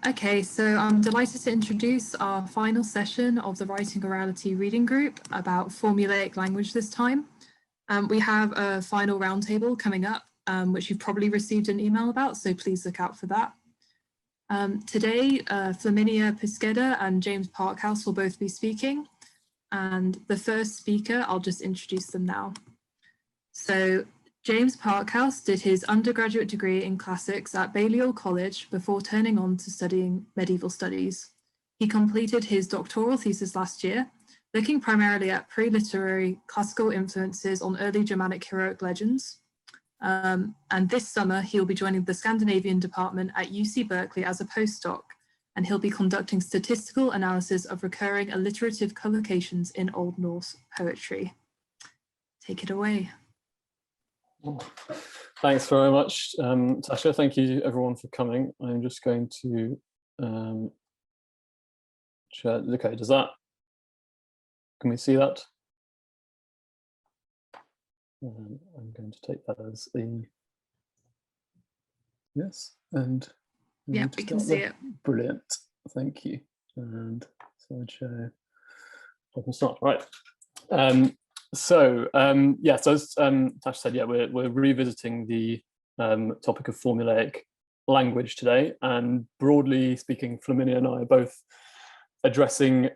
Okay, so I'm delighted to introduce our final session of the Writing Orality reading group about formulaic language this time. We have a final roundtable coming up, which you've probably received an email about, so please look out for that. Today, Formulaic-Pischedda and James Parkhouse will both be speaking. And the first speaker, I'll just introduce them now. So James Parkhouse did his undergraduate degree in classics at Balliol College before turning on to studying medieval studies. He completed his doctoral thesis last year, looking primarily at pre-literary classical influences on early Germanic heroic legends. And this summer, he'll be joining the Scandinavian department at UC Berkeley as a postdoc, and he'll be conducting statistical analysis of recurring alliterative collocations in Old Norse poetry. Take it away. Thanks very much, Tasha. Thank you everyone for coming. I'm just going to share. Okay, can we see that? I'm going to take that as a yes, and yeah, we can see it. Brilliant, thank you. And slideshow. I can start right. So as Tash said, we're revisiting the topic of formulaic language today, and broadly speaking, Flaminia and I are both addressing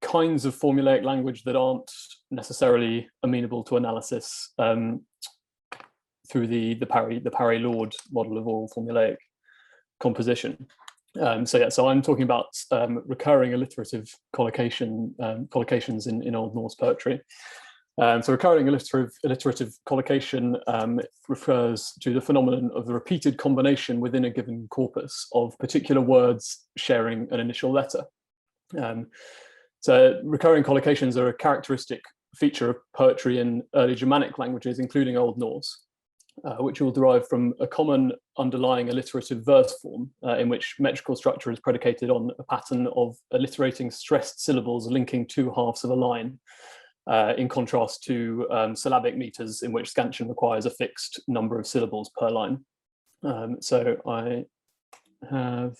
kinds of formulaic language that aren't necessarily amenable to analysis through the Parry-Lord model of oral formulaic composition. So I'm talking about recurring alliterative collocations in Old Norse poetry. So recurring alliterative collocation refers to the phenomenon of the repeated combination within a given corpus of particular words sharing an initial letter. So recurring collocations are a characteristic feature of poetry in early Germanic languages, including Old Norse, which will derive from a common underlying alliterative verse form in which metrical structure is predicated on a pattern of alliterating stressed syllables linking two halves of a line, in contrast to syllabic meters in which scansion requires a fixed number of syllables per line. So I have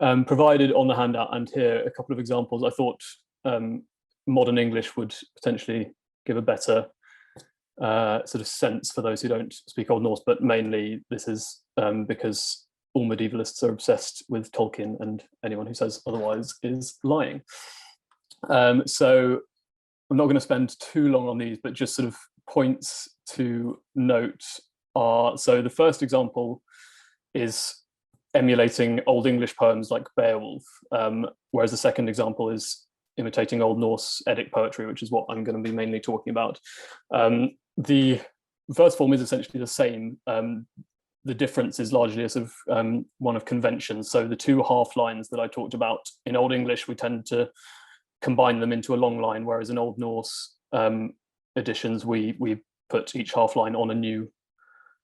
provided on the handout and here a couple of examples. I thought modern English would potentially give a better sort of sense for those who don't speak Old Norse, but mainly this is because all medievalists are obsessed with Tolkien, and anyone who says otherwise is lying. So I'm not going to spend too long on these, but just sort of points to note are, so the first example is emulating Old English poems like Beowulf, whereas the second example is imitating Old Norse Eddic poetry, which is what I'm going to be mainly talking about. The verse form is essentially the same. The difference is largely a sort of one of convention. So the two half lines that I talked about in Old English, we tend to combine them into a long line, whereas in Old Norse editions, we put each half line on a new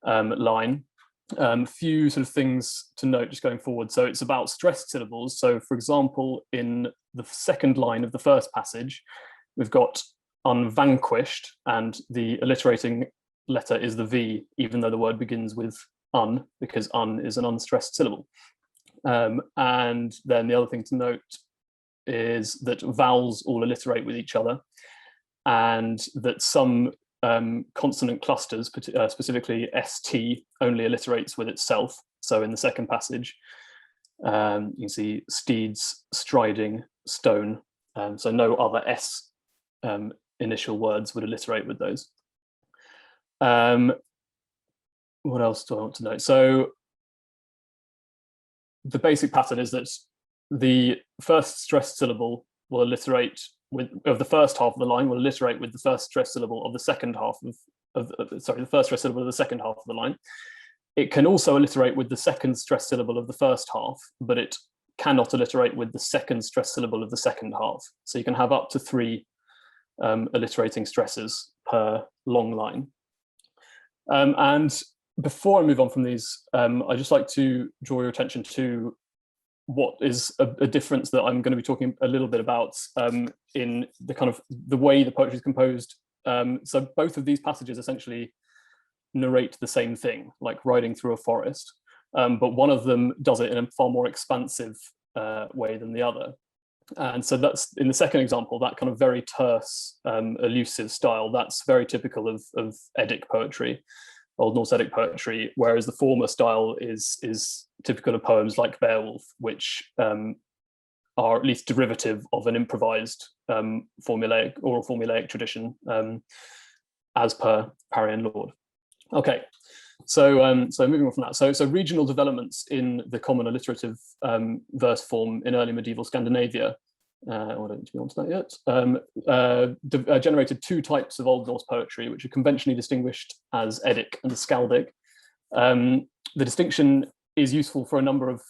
line. Few sort of things to note just going forward. So it's about stressed syllables. So for example, in the second line of the first passage, we've got unvanquished, and the alliterating letter is the V, even though the word begins with un, because un is an unstressed syllable. And then the other thing to note is that vowels all alliterate with each other, and that some consonant clusters, specifically ST, only alliterates with itself. So in the second passage, you can see steeds, striding, stone. So no other S initial words would alliterate with those. What else do I want to note? So the basic pattern is that the first stressed syllable will alliterate of the first half of the line will alliterate with the first stressed syllable of the second half the first stressed syllable of the second half of the line. It can also alliterate with the second stressed syllable of the first half, but it cannot alliterate with the second stressed syllable of the second half. So you can have up to 3 alliterating stresses per long line. And before I move on from these, I'd just like to draw your attention to what is a difference that I'm going to be talking a little bit about in the kind of the way the poetry is composed. So both of these passages essentially narrate the same thing, like riding through a forest. but one of them does it in a far more expansive way than the other. And so that's, in the second example, that kind of very terse, elusive style, that's very typical of eddic poetry, Old Norse eddic poetry, whereas the former style is typical of poems like Beowulf, which are at least derivative of an improvised oral formulaic tradition, as per Parry and Lord. Okay, so moving on from that, so regional developments in the common alliterative verse form in early medieval Scandinavia, I don't need to be on to that yet, generated two types of Old Norse poetry, which are conventionally distinguished as eddic and skaldic. The distinction is useful for a number of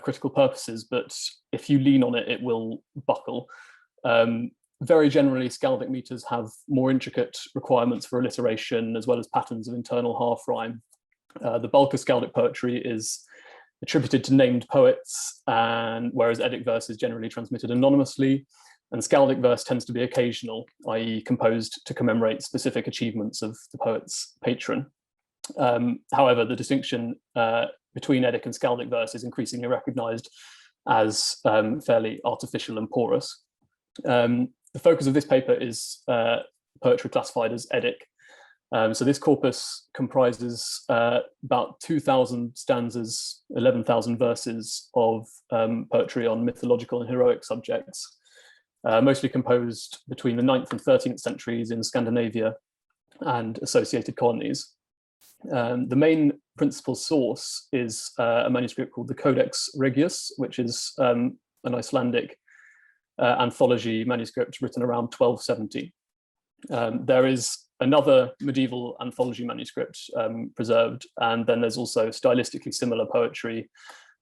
critical purposes, but if you lean on it, it will buckle. Very generally, skaldic meters have more intricate requirements for alliteration, as well as patterns of internal half rhyme. The bulk of skaldic poetry is attributed to named poets, and whereas eddic verse is generally transmitted anonymously, and skaldic verse tends to be occasional, i.e. composed to commemorate specific achievements of the poet's patron. However, the distinction between eddic and skaldic verse is increasingly recognized as fairly artificial and porous. The focus of this paper is poetry classified as eddic. So this corpus comprises about 2,000 stanzas, 11,000 verses of poetry on mythological and heroic subjects, mostly composed between the 9th and 13th centuries in Scandinavia and associated colonies. The main principal source is a manuscript called the Codex Regius, which is an Icelandic anthology manuscript written around 1270. There is another medieval anthology manuscript preserved, and then there's also stylistically similar poetry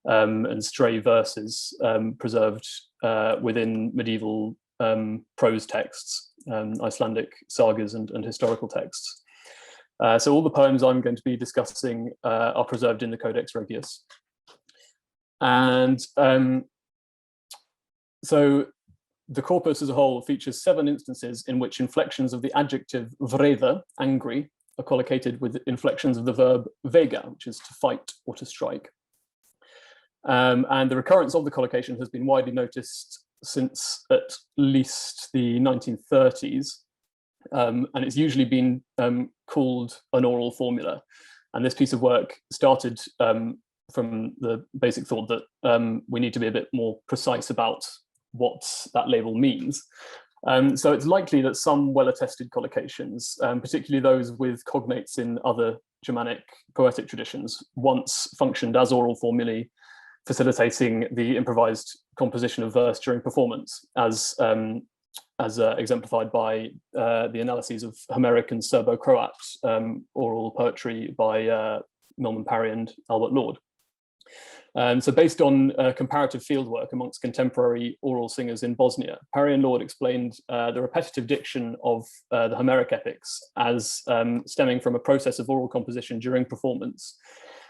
and stray verses preserved within medieval prose texts, Icelandic sagas and historical texts. So all the poems I'm going to be discussing are preserved in the Codex Regius. And so the corpus as a whole features 7 instances in which inflections of the adjective vreda, angry, are collocated with inflections of the verb vega, which is to fight or to strike. And the recurrence of the collocation has been widely noticed since at least the 1930s. And it's usually been called an oral formula. And this piece of work started from the basic thought that we need to be a bit more precise about what that label means. So it's likely that some well-attested collocations, particularly those with cognates in other Germanic poetic traditions, once functioned as oral formulae, facilitating the improvised composition of verse during performance, as exemplified by the analyses of Homeric and Serbo-Croat oral poetry by Milman Parry and Albert Lord. So based on comparative fieldwork amongst contemporary oral singers in Bosnia, Parry and Lord explained the repetitive diction of the Homeric epics as stemming from a process of oral composition during performance,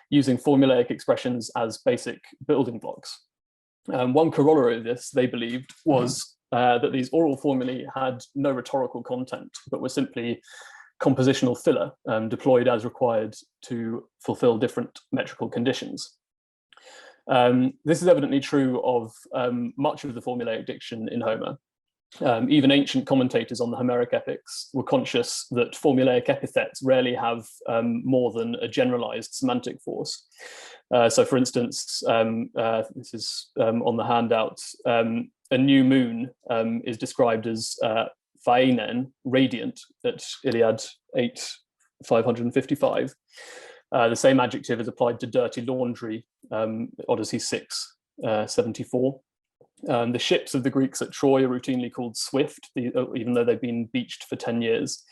using formulaic expressions as basic building blocks. One corollary of this, they believed, was that these oral formulae had no rhetorical content, but were simply compositional filler deployed as required to fulfill different metrical conditions. This is evidently true of much of the formulaic diction in Homer. Even ancient commentators on the Homeric epics were conscious that formulaic epithets rarely have more than a generalized semantic force. So for instance, this is on the handout, a new moon is described as phainen, radiant, at Iliad 8:555. The same adjective is applied to dirty laundry, Odyssey 6:74. The ships of the Greeks at Troy are routinely called swift, even though they've been beached for 10 years.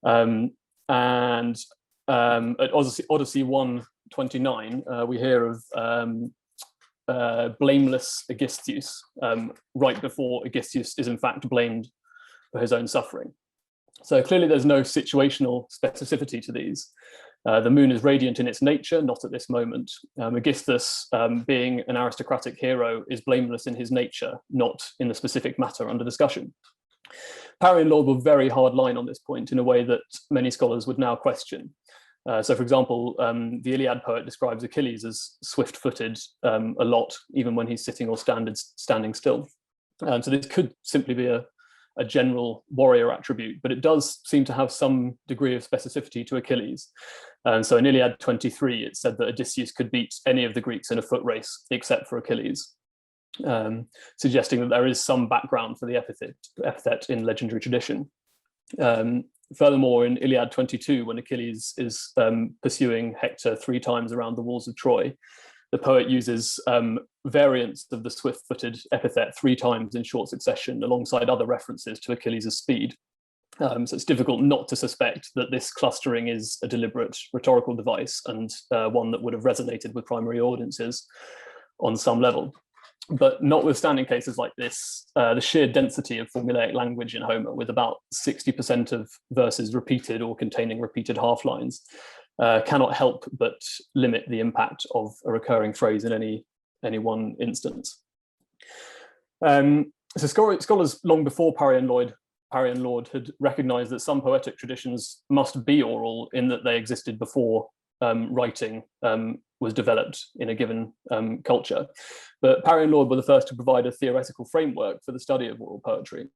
And at Odyssey 1:29, we hear of blameless Aegisthus, right before Aegisthus is in fact blamed for his own suffering. So clearly there's no situational specificity to these. The moon is radiant in its nature, not at this moment. Aegisthus, being an aristocratic hero, is blameless in his nature, not in the specific matter under discussion. Parry and Lord were very hard line on this point in a way that many scholars would now question. So, for example, the Iliad poet describes Achilles as swift-footed a lot, even when he's sitting or standing still. So this could simply be a general warrior attribute, but it does seem to have some degree of specificity to Achilles. So in Iliad 23, it said that Odysseus could beat any of the Greeks in a foot race except for Achilles, suggesting that there is some background for the epithet in legendary tradition. Furthermore, in Iliad 22, when Achilles is pursuing Hector 3 times around the walls of Troy, the poet uses variants of the swift-footed epithet 3 times in short succession, alongside other references to Achilles' speed. So it's difficult not to suspect that this clustering is a deliberate rhetorical device, and one that would have resonated with primary audiences on some level. But notwithstanding cases like this, the sheer density of formulaic language in Homer, with about 60% of verses repeated or containing repeated half-lines, cannot help but limit the impact of a recurring phrase in any one instance. So scholars long before Parry and Lord had recognized that some poetic traditions must be oral, in that they existed before writing was developed in a given culture. But Parry and Lord were the first to provide a theoretical framework for the study of oral poetry.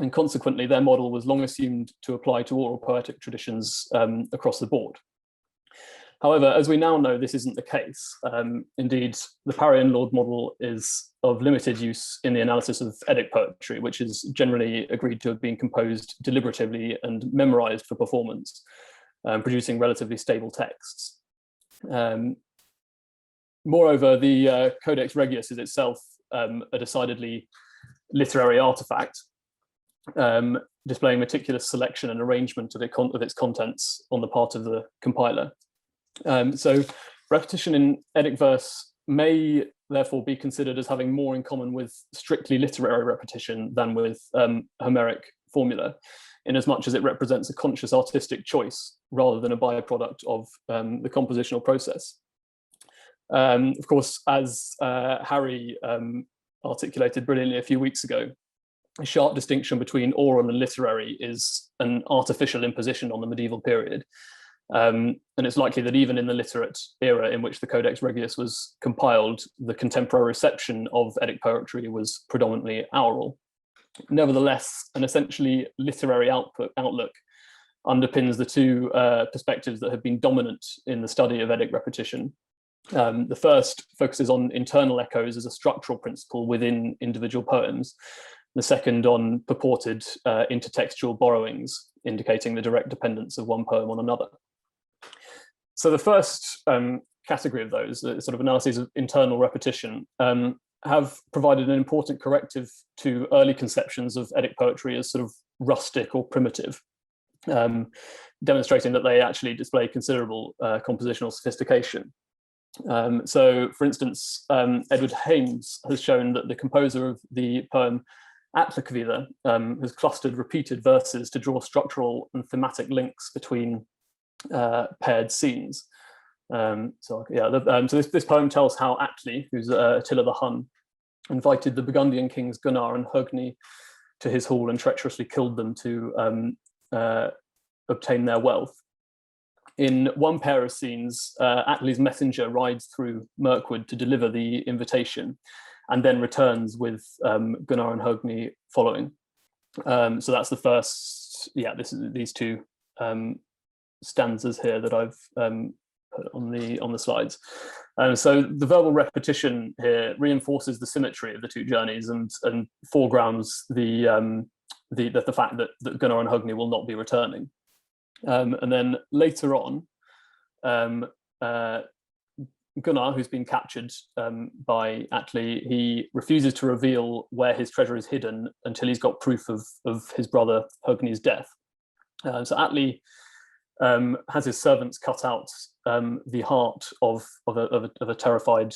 And consequently, their model was long assumed to apply to oral poetic traditions across the board. However, as we now know, this isn't the case. Indeed, the Parry and Lord model is of limited use in the analysis of eddic poetry, which is generally agreed to have been composed deliberatively and memorized for performance, producing relatively stable texts. Moreover, the Codex Regius is itself a decidedly literary artifact, displaying meticulous selection and arrangement of its contents on the part of the compiler. So repetition in eddic verse may therefore be considered as having more in common with strictly literary repetition than with Homeric formula, in as much as it represents a conscious artistic choice rather than a byproduct of the compositional process. Of course, as Harry articulated brilliantly a few weeks ago, a sharp distinction between oral and literary is an artificial imposition on the medieval period. And it's likely that even in the literate era in which the Codex Regius was compiled, the contemporary reception of eddic poetry was predominantly oral. Nevertheless, an essentially literary outlook underpins the 2 perspectives that have been dominant in the study of eddic repetition. The first focuses on internal echoes as a structural principle within individual poems. The second on purported intertextual borrowings, indicating the direct dependence of one poem on another. So the first category of those, sort of analyses of internal repetition, have provided an important corrective to early conceptions of eddic poetry as sort of rustic or primitive, demonstrating that they actually display considerable compositional sophistication. So, for instance, Edward Haynes has shown that the composer of the poem Alliterative has clustered repeated verses to draw structural and thematic links between paired scenes. So this poem tells how Atli, who's Attila the Hun, invited the Burgundian kings Gunnar and Hogni to his hall and treacherously killed them to obtain their wealth. In one pair of scenes, Atli's messenger rides through Mirkwood to deliver the invitation, and then returns with Gunnar and Hogni following. So that's the first, these 2 stanzas here that I've put on the slides. So the verbal repetition here reinforces the symmetry of the 2 journeys and foregrounds the fact that Gunnar and Hogni will not be returning. And then later on, Gunnar, who's been captured by Atli, he refuses to reveal where his treasure is hidden until he's got proof of his brother Hogni's death. So Atli has his servants cut out the heart of a terrified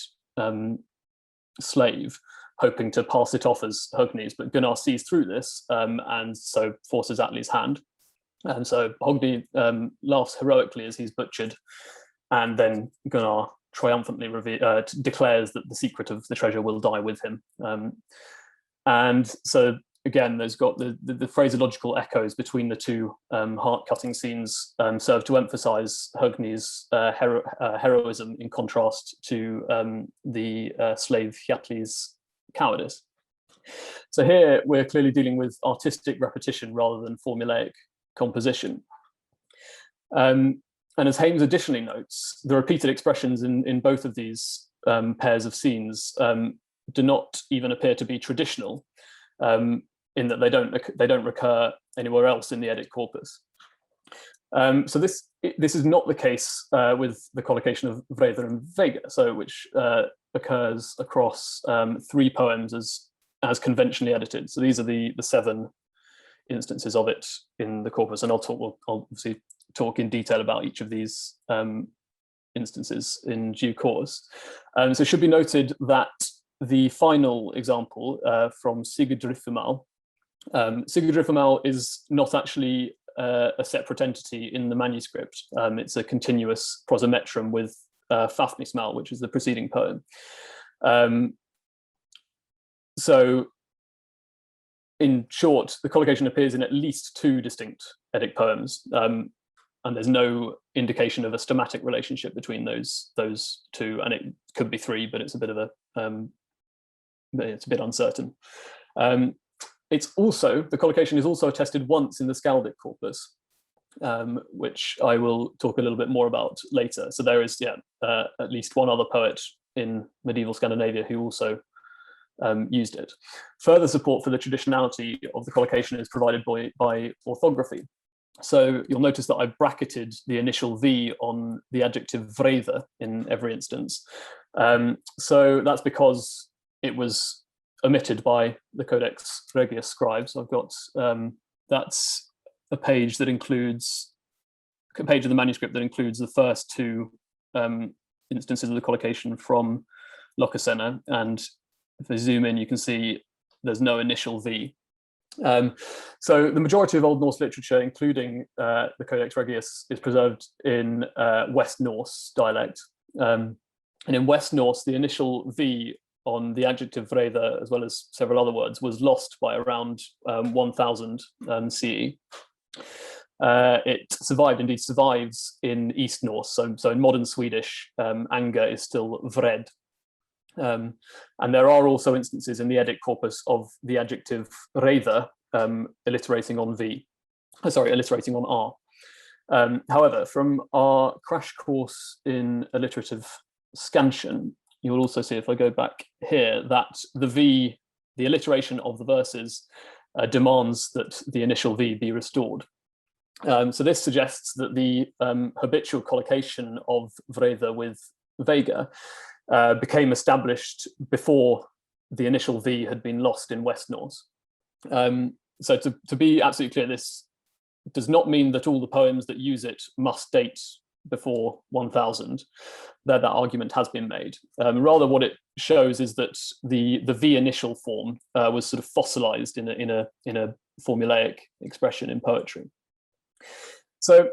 slave, hoping to pass it off as Hogni's, but Gunnar sees through this and so forces Atli's hand. And so Hogni laughs heroically as he's butchered, and then Gunnar triumphantly declares that the secret of the treasure will die with him. And so again, there's got the phraseological echoes between the two heart-cutting scenes serve to emphasize Högni's heroism in contrast to the slave Hjalti's cowardice. So here we're clearly dealing with artistic repetition rather than formulaic composition. And as Haynes additionally notes, the repeated expressions in both of these pairs of scenes do not even appear to be traditional, in that they don't recur anywhere else in the eddic corpus. So this is not the case with the collocation of Vreder and Vega, so which occurs across 3 poems as conventionally edited. So these are the 7 instances of it in the corpus, and I'll obviously talk in detail about each of these instances in due course. So it should be noted that the final example from Sigurdrifumal, Sigurdrifumal is not actually a separate entity in the manuscript. It's a continuous prosometrum with Fafnismal, which is the preceding poem. So in short, the collocation appears in at least 2 distinct eddic poems, and there's no indication of a stomatic relationship between those 2, and it could be 3, but it's a bit of a it's a bit uncertain. The collocation is also attested once in the Skaldic corpus, which I will talk a little bit more about later. So there is, at least one other poet in medieval Scandinavia who also used it. Further support for the traditionality of the collocation is provided by orthography. So you'll notice that I've bracketed the initial V on the adjective vreder in every instance. So that's because it was omitted by the Codex Regius scribes. I've got, that's a page that includes, a page of the manuscript that includes the first 2 instances of the collocation from Lokasenna, and if I zoom in, you can see there's no initial V. So the majority of Old Norse literature, including the Codex Regius, is preserved in West Norse dialect. And in West Norse, the initial V on the adjective vreder, as well as several other words, was lost by around 1000 CE. It survives in East Norse. So in modern Swedish, anger is still vred. And there are also instances in the eddic corpus of the adjective reder alliterating on R. However, from our crash course in alliterative scansion, you will also see, if I go back here, that the V, the alliteration of the verses, demands that the initial V be restored. So this suggests that the habitual collocation of vreder with Vega became established before the initial V had been lost in West Norse. So to be absolutely clear, this does not mean that all the poems that use it must date before 1000. That argument has been made. Rather, what it shows is that the V initial form was sort of fossilized in a formulaic expression in poetry. So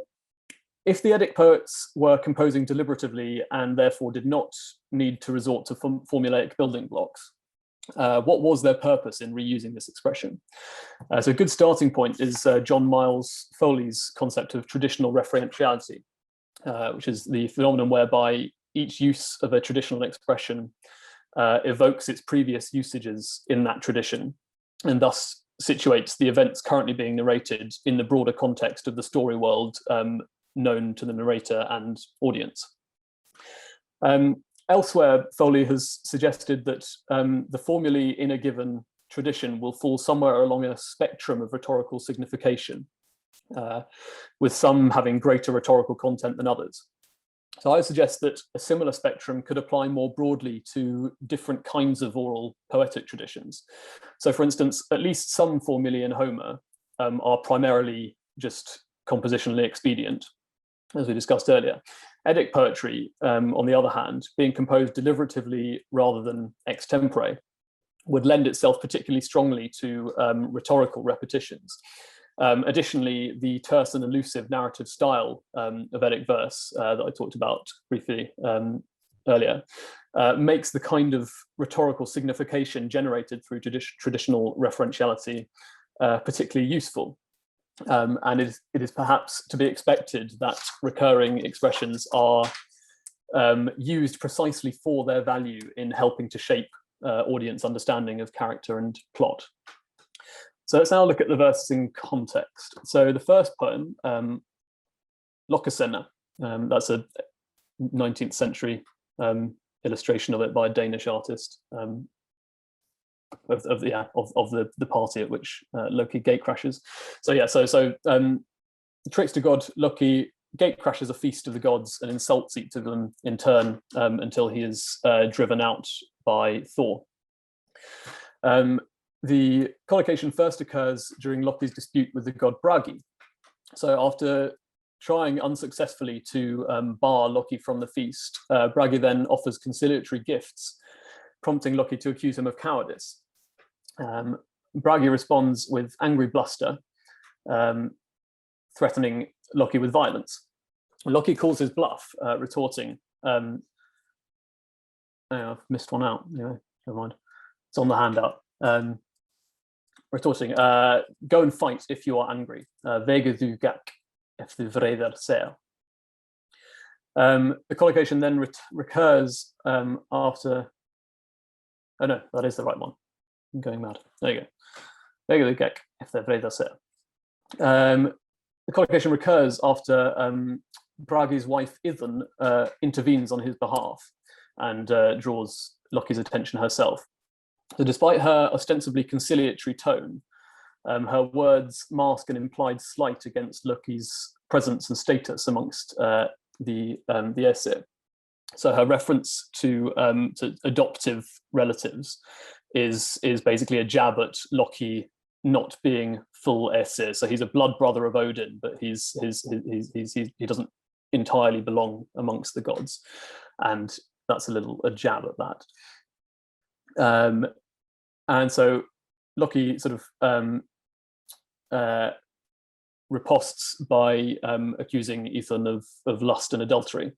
if the eddic poets were composing deliberatively and therefore did not need to resort to formulaic building blocks, what was their purpose in reusing this expression? So a good starting point is John Miles Foley's concept of traditional referentiality, which is the phenomenon whereby each use of a traditional expression evokes its previous usages in that tradition, and thus situates the events currently being narrated in the broader context of the story world known to the narrator and audience. Elsewhere, Foley has suggested that the formulae in a given tradition will fall somewhere along a spectrum of rhetorical signification, with some having greater rhetorical content than others. So I suggest that a similar spectrum could apply more broadly to different kinds of oral poetic traditions. So for instance, at least some formulae in Homer are primarily just compositionally expedient, as we discussed earlier. Eddic poetry, on the other hand, being composed deliberatively rather than extempore, would lend itself particularly strongly to rhetorical repetitions. Additionally, the terse and elusive narrative style of Eddic verse that I talked about briefly earlier, makes the kind of rhetorical signification generated through traditional referentiality particularly useful. And it is perhaps to be expected that recurring expressions are used precisely for their value in helping to shape audience understanding of character and plot. So let's now look at the verses in context. So the first poem, Lokasenna, that's a 19th century illustration of it by a Danish artist, of the party at which Loki gate crashes. So yeah, so the trickster god Loki gate crashes a feast of the gods and insults each of them in turn until he is driven out by Thor. The collocation first occurs during Loki's dispute with the god Bragi. So after trying unsuccessfully to bar Loki from the feast, Bragi then offers conciliatory gifts, prompting Loki to accuse him of cowardice. Bragi responds with angry bluster, threatening Loki with violence. Loki calls his bluff, retorting, oh, I've missed one out, anyway, never mind. It's on the handout. Retorting, go and fight if you are angry. Vega du gak if the vreder ser. The collocation then recurs after, oh no, that is the right one. I'm going mad. There you go. Vega du gak if the vreder ser. The collocation recurs after Bragi's wife Idun intervenes on his behalf and draws Loki's attention herself. So despite her ostensibly conciliatory tone, her words mask an implied slight against Loki's presence and status amongst the Aesir. So her reference to adoptive relatives is basically a jab at Loki not being full Aesir. So he's a blood brother of Odin, but he doesn't entirely belong amongst the gods, and that's a jab at that. And so Loki sort of riposts by accusing Ethan of lust and adultery.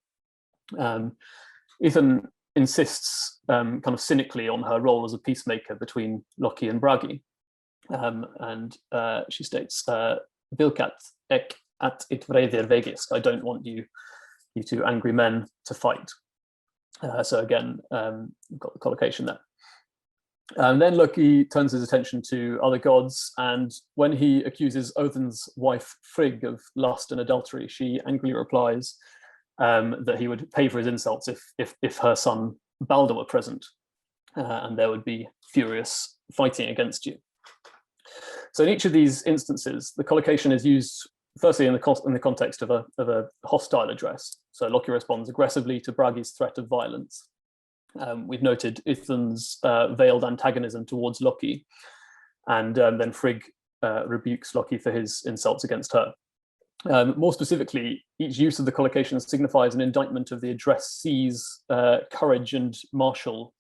Ethan insists kind of cynically on her role as a peacemaker between Loki and Bragi. And she states, Vilkat ek at it vreder vegisk. I don't want you two angry men to fight. So again, we've got the collocation there. And then Loki turns his attention to other gods, and when he accuses Odin's wife Frigg of lust and adultery, she angrily replies that he would pay for his insults if her son Balder were present, and there would be furious fighting against you. So in each of these instances, the collocation is used firstly in the context of a hostile address. So Loki responds aggressively to Bragi's threat of violence. We've noted Ithan's veiled antagonism towards Loki, and then Frigg rebukes Loki for his insults against her. More specifically, each use of the collocation signifies an indictment of the addressee's courage and martial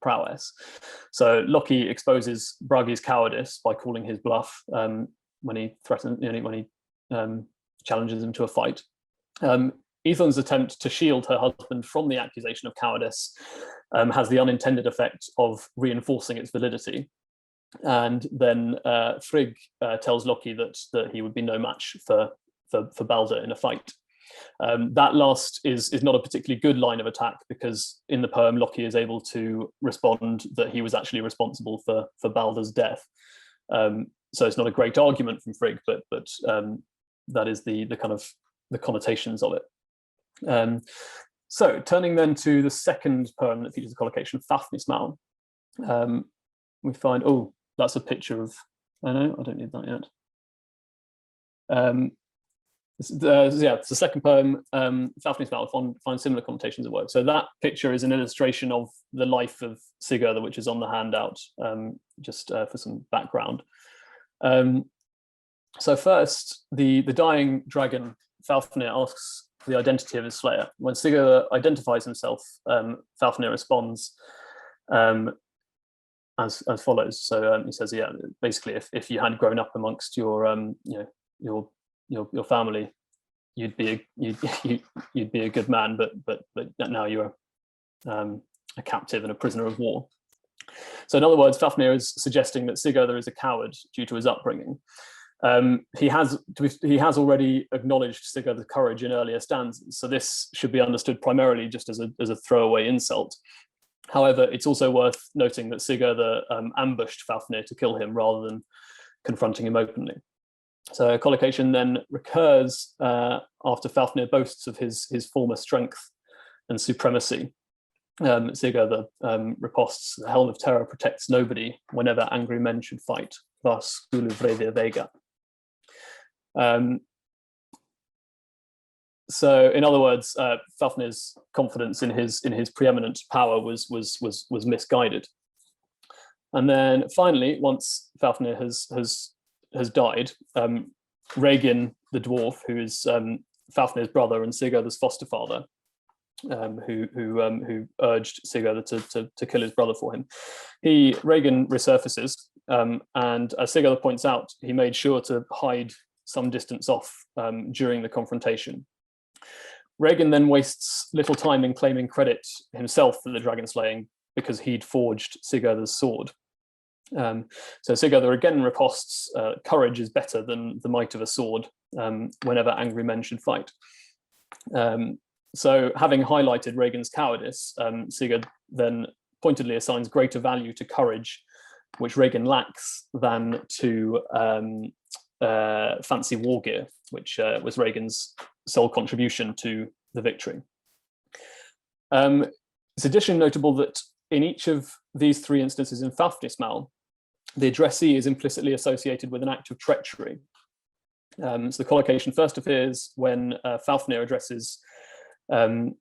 prowess. So Loki exposes Bragi's cowardice by calling his bluff when he threatens, when he challenges him to a fight. Ethan's attempt to shield her husband from the accusation of cowardice has the unintended effect of reinforcing its validity. And then Frigg tells Loki that he would be no match for Balder in a fight. That last is not a particularly good line of attack, because in the poem Loki is able to respond that he was actually responsible for Balder's death. So it's not a great argument from Frigg, but that is the kind of the connotations of it. So turning then to the second poem that features the collocation, Fafnismal, we find, oh, that's a picture of, I don't need that yet. Yeah, it's the second poem, Fafnismal, find similar connotations at work. So that picture is an illustration of the life of Sigurd, which is on the handout, just for some background. So first, the dying dragon Fafnir asks the identity of his slayer. When Sigurd identifies himself, Fafnir responds as follows. So he says, yeah, basically, if you had grown up amongst your family, you'd be a good man, but now you're a captive and a prisoner of war. So in other words, Fafnir is suggesting that Sigurður is a coward due to his upbringing. He has already acknowledged Sigurður's courage in earlier stanzas, so this should be understood primarily just as a throwaway insult. However, it's also worth noting that Sigurður ambushed Fafnir to kill him rather than confronting him openly. So Collocation then recurs after Fafnir boasts of his former strength and supremacy. Sigurður riposts, "The helm of terror protects nobody whenever angry men should fight. Thus, skulu vreðir vega." So, in other words, Fafnir's confidence in his preeminent power was misguided. And then finally, once Fafnir has died, Regin the dwarf, who is Fafnir's brother and Sigurður's foster father, who urged Sigurður to kill his brother for him, Regin resurfaces, and as Sigurður points out, he made sure to hide some distance off during the confrontation. Regin then wastes little time in claiming credit himself for the dragon slaying because he'd forged Sigurður's sword. So Sigurður again riposts, "Courage is better than the might of a sword whenever angry men should fight." So having highlighted Regin's cowardice, Sigurd then pointedly assigns greater value to courage, which Regin lacks, than to fancy war gear, which was Regin's sole contribution to the victory. It's additionally notable that in each of these three instances in Fafnismal, the addressee is implicitly associated with an act of treachery. So the collocation first appears when Fafnir addresses Sigurður,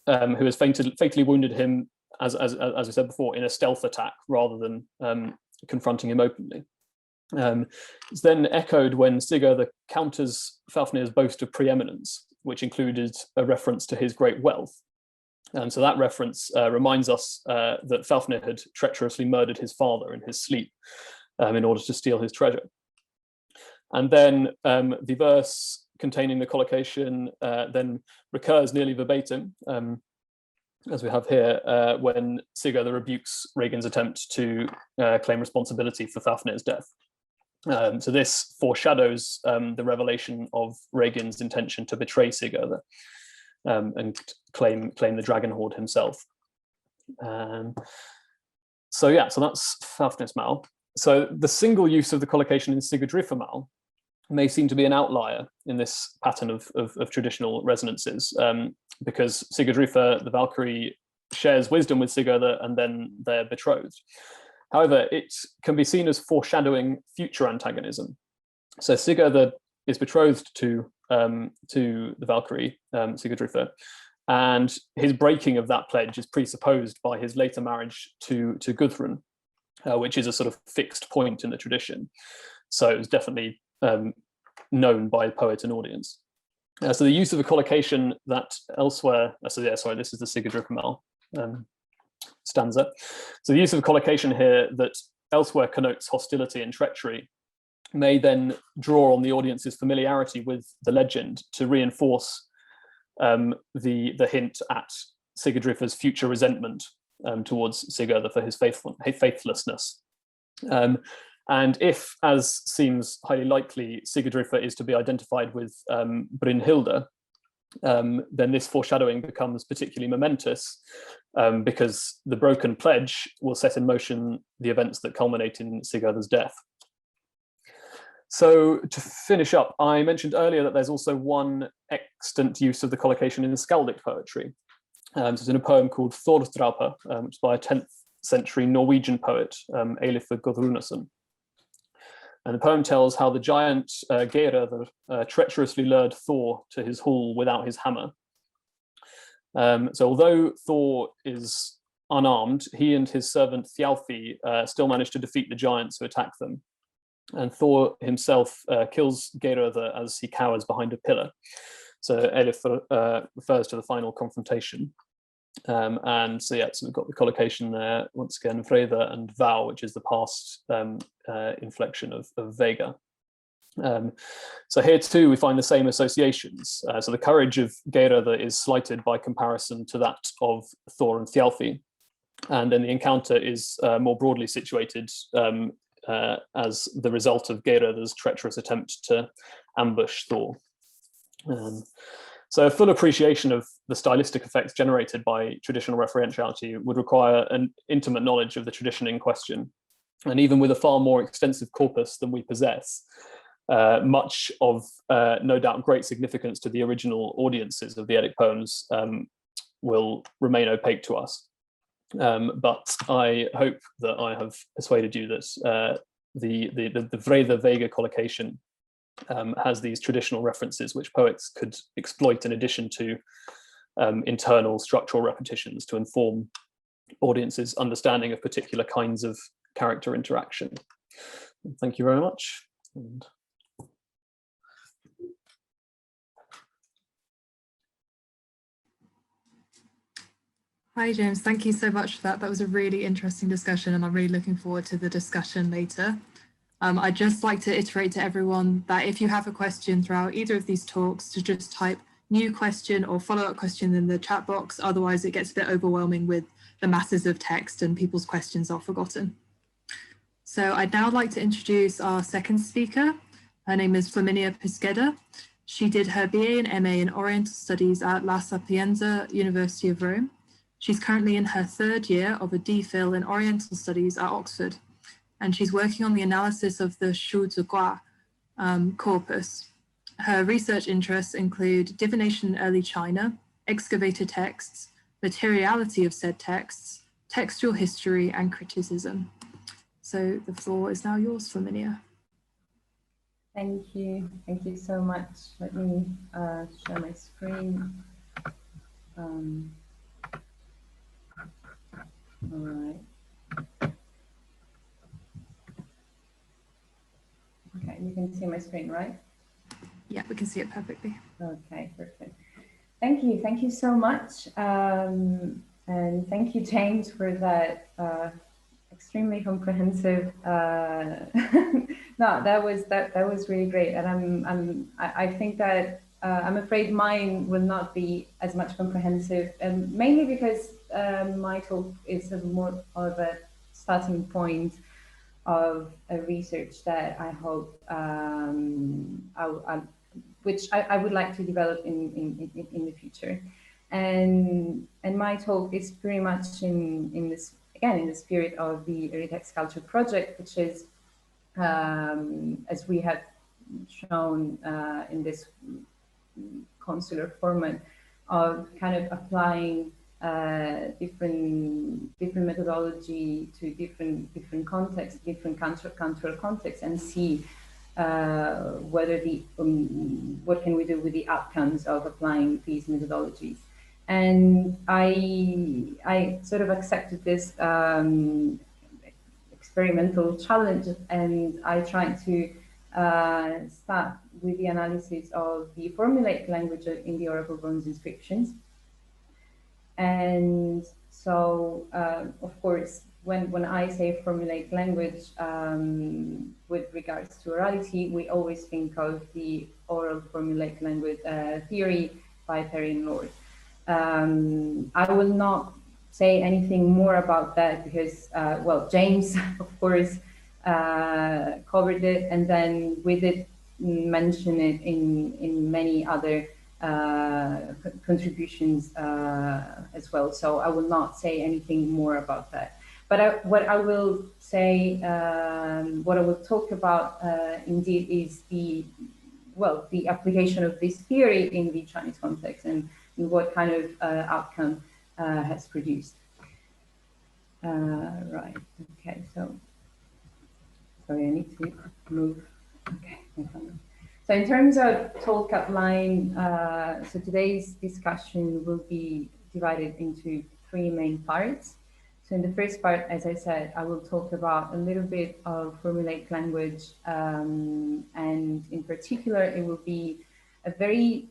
who has fatally wounded him, as we said before, in a stealth attack rather than confronting him openly. It's then echoed when Sigurður counters Fafnir's boast of preeminence, which included a reference to his great wealth. So that reference reminds us that Fafnir had treacherously murdered his father in his sleep in order to steal his treasure. And then the verse containing the collocation then recurs nearly verbatim, as we have here, when Sigurður rebukes Regin's attempt to claim responsibility for Fafnir's death. So this foreshadows the revelation of Regin's intention to betray Sigurður and claim the dragon horde himself. So that's Fafnismal. So the single use of the collocation in Sigurdrifamal may seem to be an outlier in this pattern of traditional resonances, because Sigurdrifa, the Valkyrie, shares wisdom with Sigurður and then they're betrothed. However, it can be seen as foreshadowing future antagonism. So Sigurður is betrothed to the Valkyrie, Sigurdrifa, and his breaking of that pledge is presupposed by his later marriage to Gudrun, which is a sort of fixed point in the tradition. So it was definitely known by poet and audience. So the use of a collocation that elsewhere, this is the Sigurdrifamal stanza. So the use of a collocation here that elsewhere connotes hostility and treachery may then draw on the audience's familiarity with the legend to reinforce the hint at Sigurdrifa's future resentment towards Sigurður for his faithlessness. And if, as seems highly likely, Sigurdrifa is to be identified with Brynhilda, then this foreshadowing becomes particularly momentous because the broken pledge will set in motion the events that culminate in Sigurður's death. So to finish up, I mentioned earlier that there's also one extant use of the collocation in Skaldic poetry. So it's in a poem called Thordrapa, which is by a 10th century Norwegian poet, Eilifur Gudrunason. And the poem tells how the giant Geirröður treacherously lured Thor to his hall without his hammer. So although Thor is unarmed, he and his servant Thjalfi still manage to defeat the giants who attack them. And Thor himself kills Geirröður as he cowers behind a pillar. So Eilifur refers to the final confrontation. And so we've got the collocation there, once again, Vreða and Vau, which is the past inflection of Vega. So here too, we find the same associations. So the courage of Geirröður is slighted by comparison to that of Thor and Thjalfi. And then the encounter is more broadly situated as the result of Geirröður's treacherous attempt to ambush Thor. So a full appreciation of the stylistic effects generated by traditional referentiality would require an intimate knowledge of the tradition in question. And even with a far more extensive corpus than we possess, much of no doubt great significance to the original audiences of the Eddic poems will remain opaque to us. But I hope that I have persuaded you that the Vrede Vega collocation has these traditional references which poets could exploit in addition to internal structural repetitions to inform audiences' understanding of particular kinds of character interaction. Thank you very much. Hi, James. Thank you so much for that. That was a really interesting discussion, and I'm really looking forward to the discussion later. I'd just like to iterate to everyone that if you have a question throughout either of these talks, to just type new question or follow-up question in the chat box. Otherwise, it gets a bit overwhelming with the masses of text and people's questions are forgotten. So I'd now like to introduce our second speaker. Her name is Formulaic-Pischedda. She did her BA and MA in Oriental Studies at La Sapienza University of Rome. She's currently in her third year of a DPhil in Oriental Studies at Oxford, and she's working on the analysis of the Shu Zhugua corpus. Her research interests include divination in early China, excavated texts, materiality of said texts, textual history, and criticism. So the floor is now yours, Flaminia. Thank you so much. Let me share my screen. All right. Okay, you can see my screen, right? Yeah, we can see it perfectly. Okay, perfect. Thank you so much. And thank you, James, for that extremely comprehensive. No, that was really great. And I think that I'm afraid mine will not be as much comprehensive, and mainly because my talk is more of a starting point of a research that I hope which I would like to develop in the future, and my talk is very much in this, again, in the spirit of the Early Text Culture project, which is as we have shown in this consular format of kind of applying different methodology to different contexts, different cultural contexts, and see whether what can we do with the outcomes of applying these methodologies. And I sort of accepted this experimental challenge, and I tried to start with the analysis of the Formulaic language in the Oracle bronze inscriptions. And so, of course, when I say Formulaic language with regards to orality, we always think of the oral Formulaic language theory by Parry and Lord. I will not say anything more about that because, well, James, of course, covered it, and then we did mention it in many other contributions as well. So I will not say anything more about that. But what I will say, what I will talk about indeed is the application of this theory in the Chinese context and what kind of outcome has produced. Right, okay, so, sorry, I need to move. Okay, no problem. So in terms of talk outline, so today's discussion will be divided into three main parts. So in the first part, as I said, I will talk about a little bit of Formulaic language, and in particular, it will be a very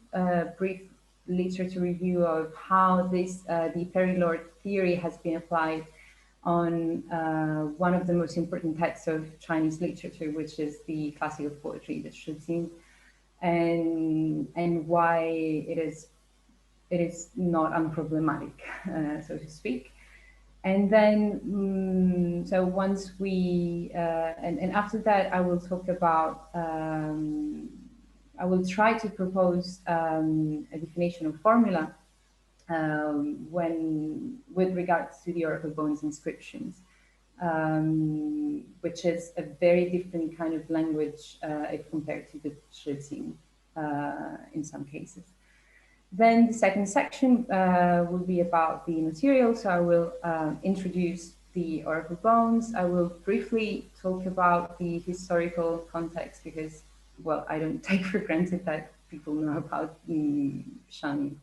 brief literature review of how this the Parry-Lord theory has been applied on one of the most important texts of Chinese literature, which is the classical poetry, the Shizing, and why it is not unproblematic, so to speak. And then, so once we, and after that, I will talk about, I will try to propose a definition of formula with regards to the oracle bones inscriptions, which is a very different kind of language if compared to the Shizing in some cases. Then the second section will be about the material. So I will introduce the oracle bones. I will briefly talk about the historical context because, well, I don't take for granted that people know about Shang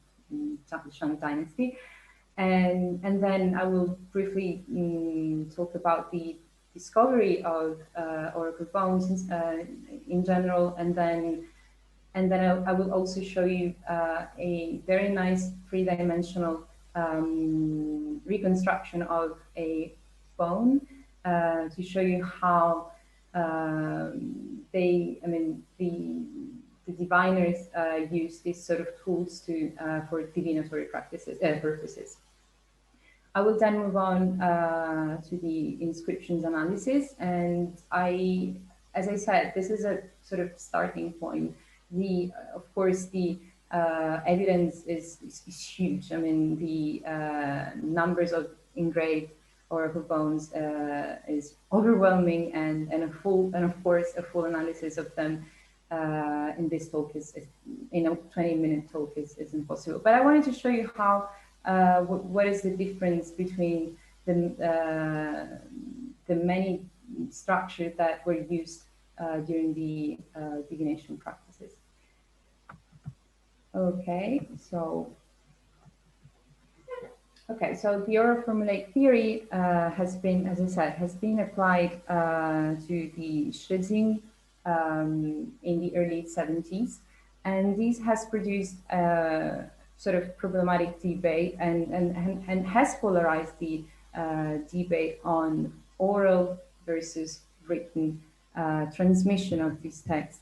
dynasty. And then I will briefly talk about the discovery of oracle bones in general, and then I will also show you a very nice three-dimensional reconstruction of a bone to show you how the diviners use these sort of tools for divinatory purposes. I will then move on to the inscriptions analysis, and as I said, this is a sort of starting point. Of course, the evidence is huge. I mean, the numbers of engraved oracle bones is overwhelming, and of course a full analysis of them in this talk is in a 20-minute talk is impossible. But I wanted to show you how what is the difference between the many structures that were used during the divination practices. Okay, so the oral formulaic theory has been, as I said, applied to the Shizing in the early 70s, and this has produced sort of problematic debate and has polarized the debate on oral versus written transmission of this text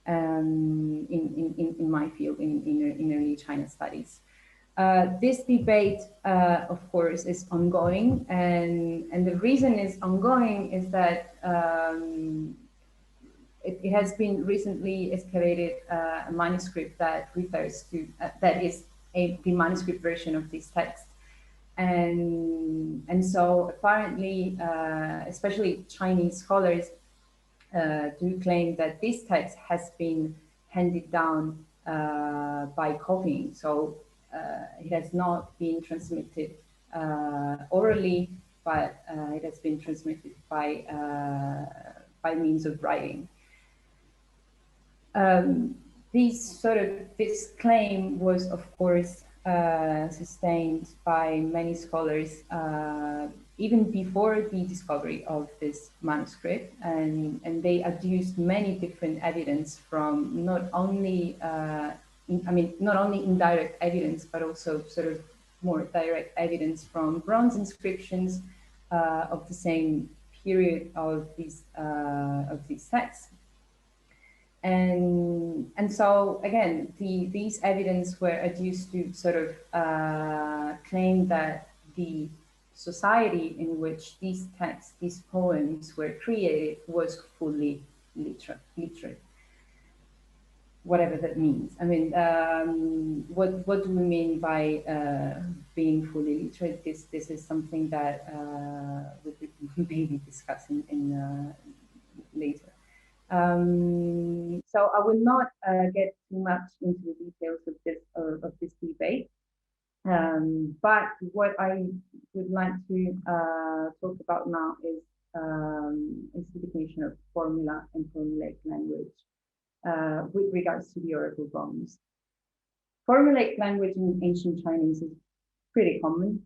in my field, in early China studies. This debate, of course, is ongoing, and the reason it's ongoing is that it has been recently excavated a manuscript that refers to, that is the manuscript version of this text. And so apparently, especially Chinese scholars do claim that this text has been handed down by copying. So it has not been transmitted orally, but it has been transmitted by means of writing. This claim was, of course, sustained by many scholars even before the discovery of this manuscript, and they adduced many different evidence from not only indirect evidence, but also sort of more direct evidence from bronze inscriptions of the same period of these texts. And so again, these evidence were adduced to sort of claim that the society in which these texts, these poems were created was fully literate, whatever that means. I mean, what do we mean by being fully literate? This is something that we'll be discussing later. So I will not get too much into the details of this debate, but what I would like to talk about now is the definition of formula and formulaic language with regards to the oracle bones. Formulaic language in ancient Chinese is pretty common.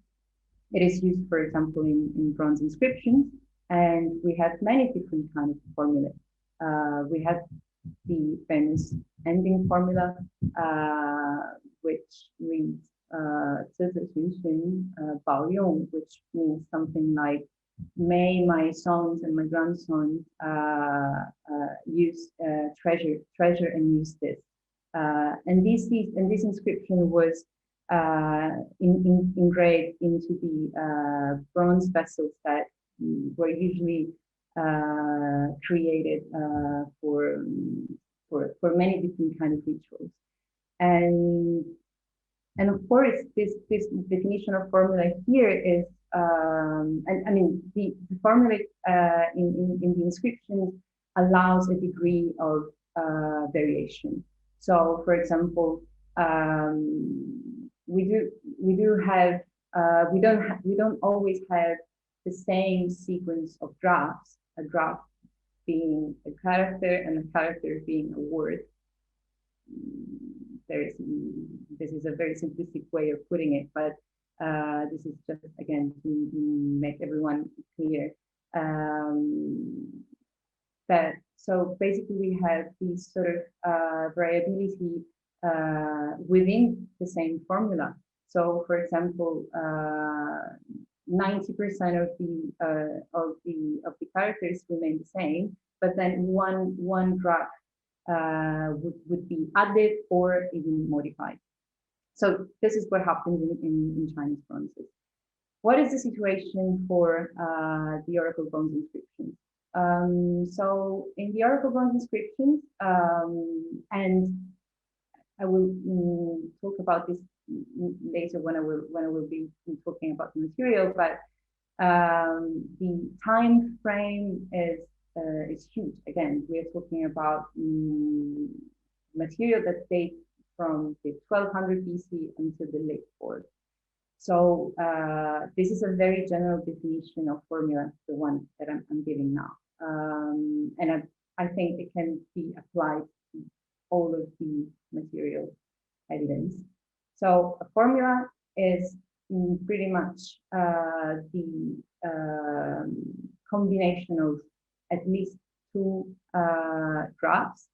It is used, for example, in bronze inscriptions, and we have many different kinds of formulae. We have the famous ending formula, which reads 自自循循 保用, which means something like may my sons and my grandsons use treasure and use this. And this inscription was engraved into the bronze vessels that were usually created for many different kind of rituals. And of course, this definition of formula here is, and I mean, the formula in the inscriptions allows a degree of variation. So, for example, we don't always have the same sequence of drafts. A draft being a character and a character being a word. This is a very simplistic way of putting it, but this is just, again, to make everyone clear. So basically we have these sort of variability within the same formula. So for example, 90% of the characters remain the same, but then one draft would be added or even modified. So this is what happens in Chinese bronzes. What is the situation for the oracle bronze inscriptions? So in the oracle bronze inscriptions, and I will talk about this later when I will be talking about the material, but the time frame is huge. Again, we are talking about material that dates from the 1200 BC until the late 4th. So this is a very general definition of formula, the one that I'm giving now. And I think it can be applied to all of the material evidence. So a formula is pretty much the combination of at least 2 drafts.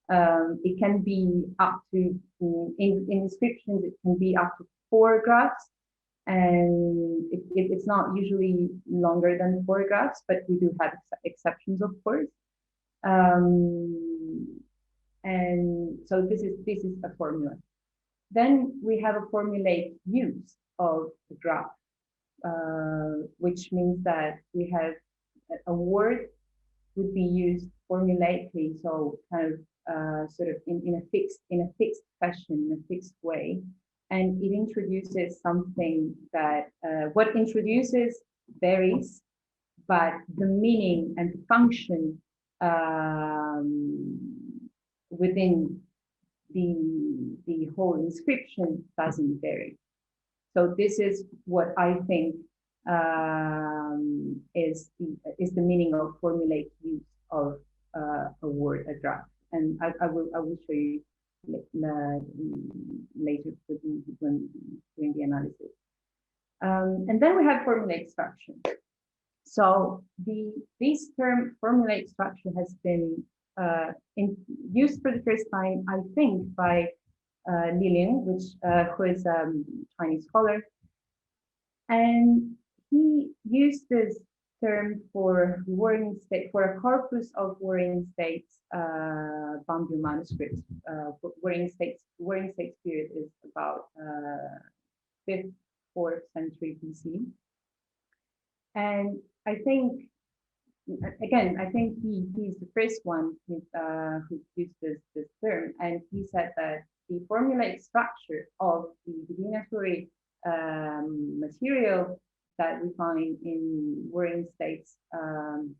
It can be up to, in inscriptions, it can be up to 4 drafts, and it's not usually longer than 4 drafts, but we do have exceptions, of course. And so this is a formula. Then we have a formulaic use of the draft, which means that we have a word would be used formulaically, so kind of sort of in a fixed fashion, in a fixed way, and it introduces something that what introduces varies, but the meaning and the function within the whole inscription doesn't vary. So this is what I think is the meaning of formulaic use of a word, a draft, and I will show you later when doing the analysis. And then we have formulaic structure. So this term formulaic structure has been used for the first time, I think, by Lilin, who is a Chinese scholar, and he used this term for a corpus of Warring States Bamboo manuscripts. Warring States period is about 5th, 4th century BC, and I think, again, I think he's the first one who used this term, and he said that the formulaic structure of the divinatory material that we find in Warring States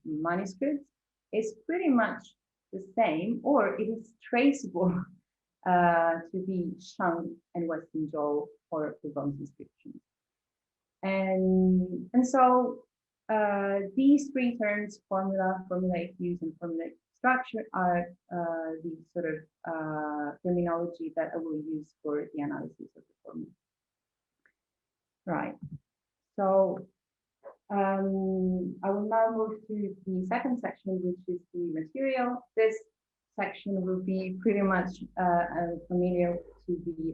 manuscripts is pretty much the same, or it is traceable to the Shang and Western Zhou or the bronze inscriptions. And so these 3 terms, formula, formulaic use, and formulaic structure, are the sort of terminology that I will use for the analysis of the formula. Right. So I will now move to the second section, which is the material. This section will be pretty much familiar to the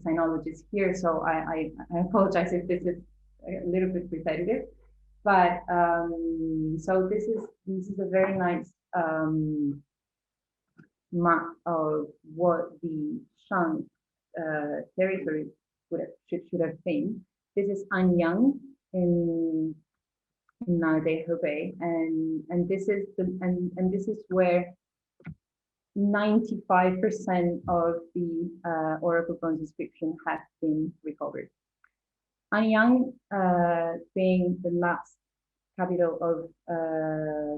sinologists here. So I apologize if this is a little bit repetitive, but so this is a very nice map of what the Shang territory should have been. This is Anyang in nowadays Hebei, and this is this is where 95% of the oracle bronze inscription have been recovered. Anyang being the last capital of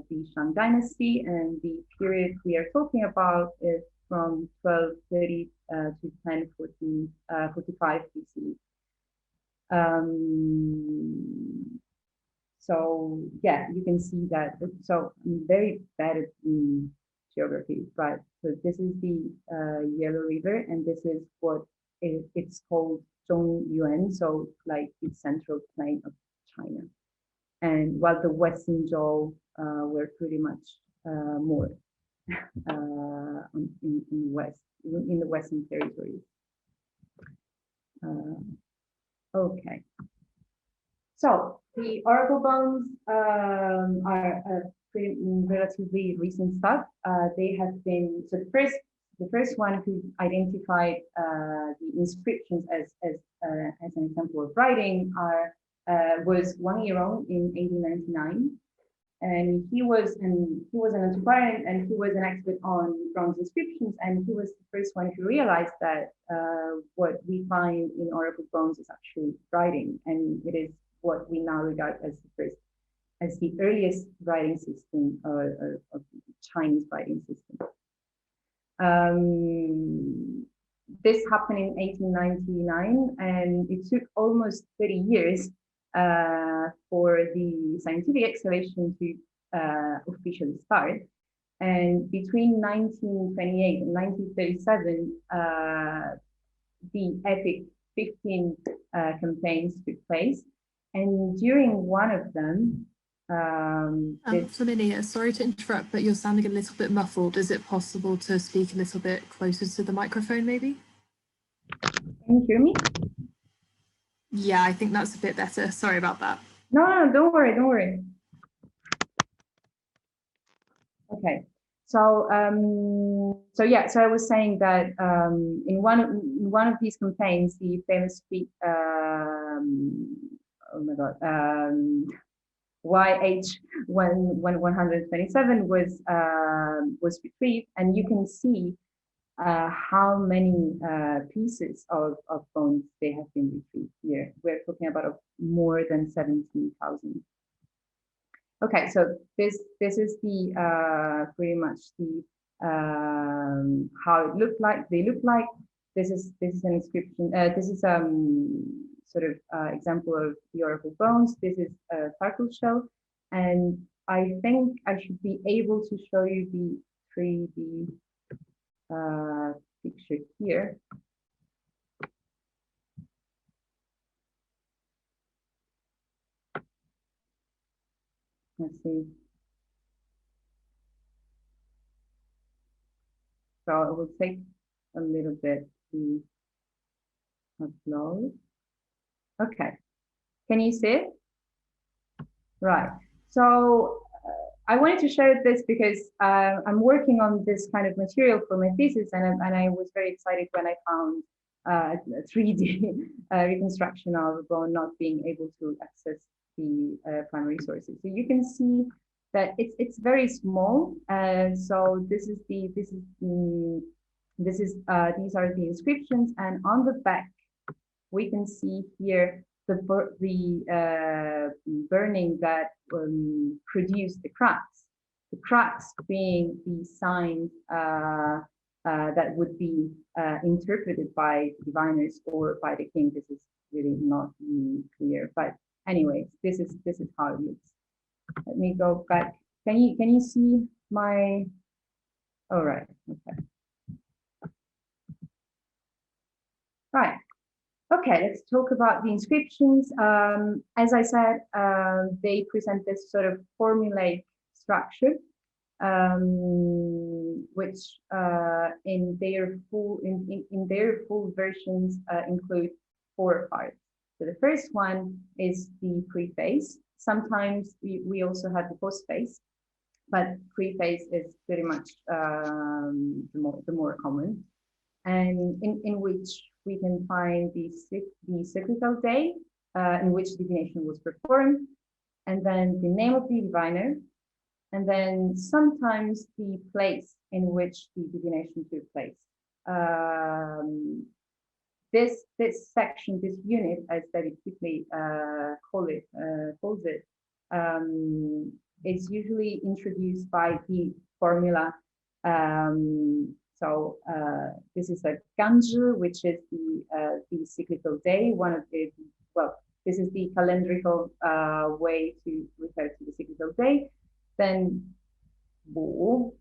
the Shang dynasty, and the period we are talking about is from 1230 to 1045 BC. So yeah, you can see that. So I'm very bad at geography, but so this is the Yellow River, and this is what it's called Zhongyuan, so like the central plain of China. And while the Western Zhou were pretty much more in the Western territories. Okay. So the oracle bones are pretty relatively recent stuff. They have been, so the first one who identified the inscriptions as an example of writing was Wang Yirong in 1899, and he was an antiquarian, and he was an expert on bronze inscriptions, and he was the first one who realized that what we find in oracle bones is actually writing, and it is what we now regard as the earliest writing system of Chinese writing system. This happened in 1899, and it took almost 30 years for the scientific excavation to officially start. And between 1928 and 1937, the epic 15 campaigns took place. And during one of them, Flaminia, sorry to interrupt, but you're sounding a little bit muffled. Is it possible to speak a little bit closer to the microphone, maybe? Can you hear me? Yeah, I think that's a bit better. Sorry about that. No, don't worry, don't worry. Okay, so yeah, so I was saying that in one of these campaigns, the famous feat, oh my God, YH-127 was retrieved, and you can see how many pieces of bones they have been retrieved here. We're talking about more than 17,000. Okay, so this is the pretty much the how it looked like. They look like. This is an inscription. This is sort of example of the oracle bones. This is a Parkhouse shell, and I think I should be able to show you the 3D picture here. Let's see. So it will take a little bit to upload. Okay, can you see it? Right. So I wanted to share this because I'm working on this kind of material for my thesis, and I was very excited when I found a 3D reconstruction of a bone not being able to access the primary sources. So you can see that it's very small. So these are the inscriptions, and on the back we can see here the burning that produced the cracks. The cracks being the signs that would be interpreted by diviners or by the king. This is really not clear, but anyways, this is how it looks. Let me go back. Can you see my? All right. Okay. Right. Okay, let's talk about the inscriptions. As I said, they present this sort of formulaic structure, which in their full versions include 4 parts. So the first one is the preface. Sometimes we also have the postface, but preface is pretty much the more common, and in which we can find the cyclical day in which divination was performed, and then the name of the diviner, and then sometimes the place in which the divination took place. This section, this unit, as David quickly calls it, is usually introduced by the formula. This is a ganju, which is the cyclical day. One of the this is the calendrical way to refer to the cyclical day. Then bo,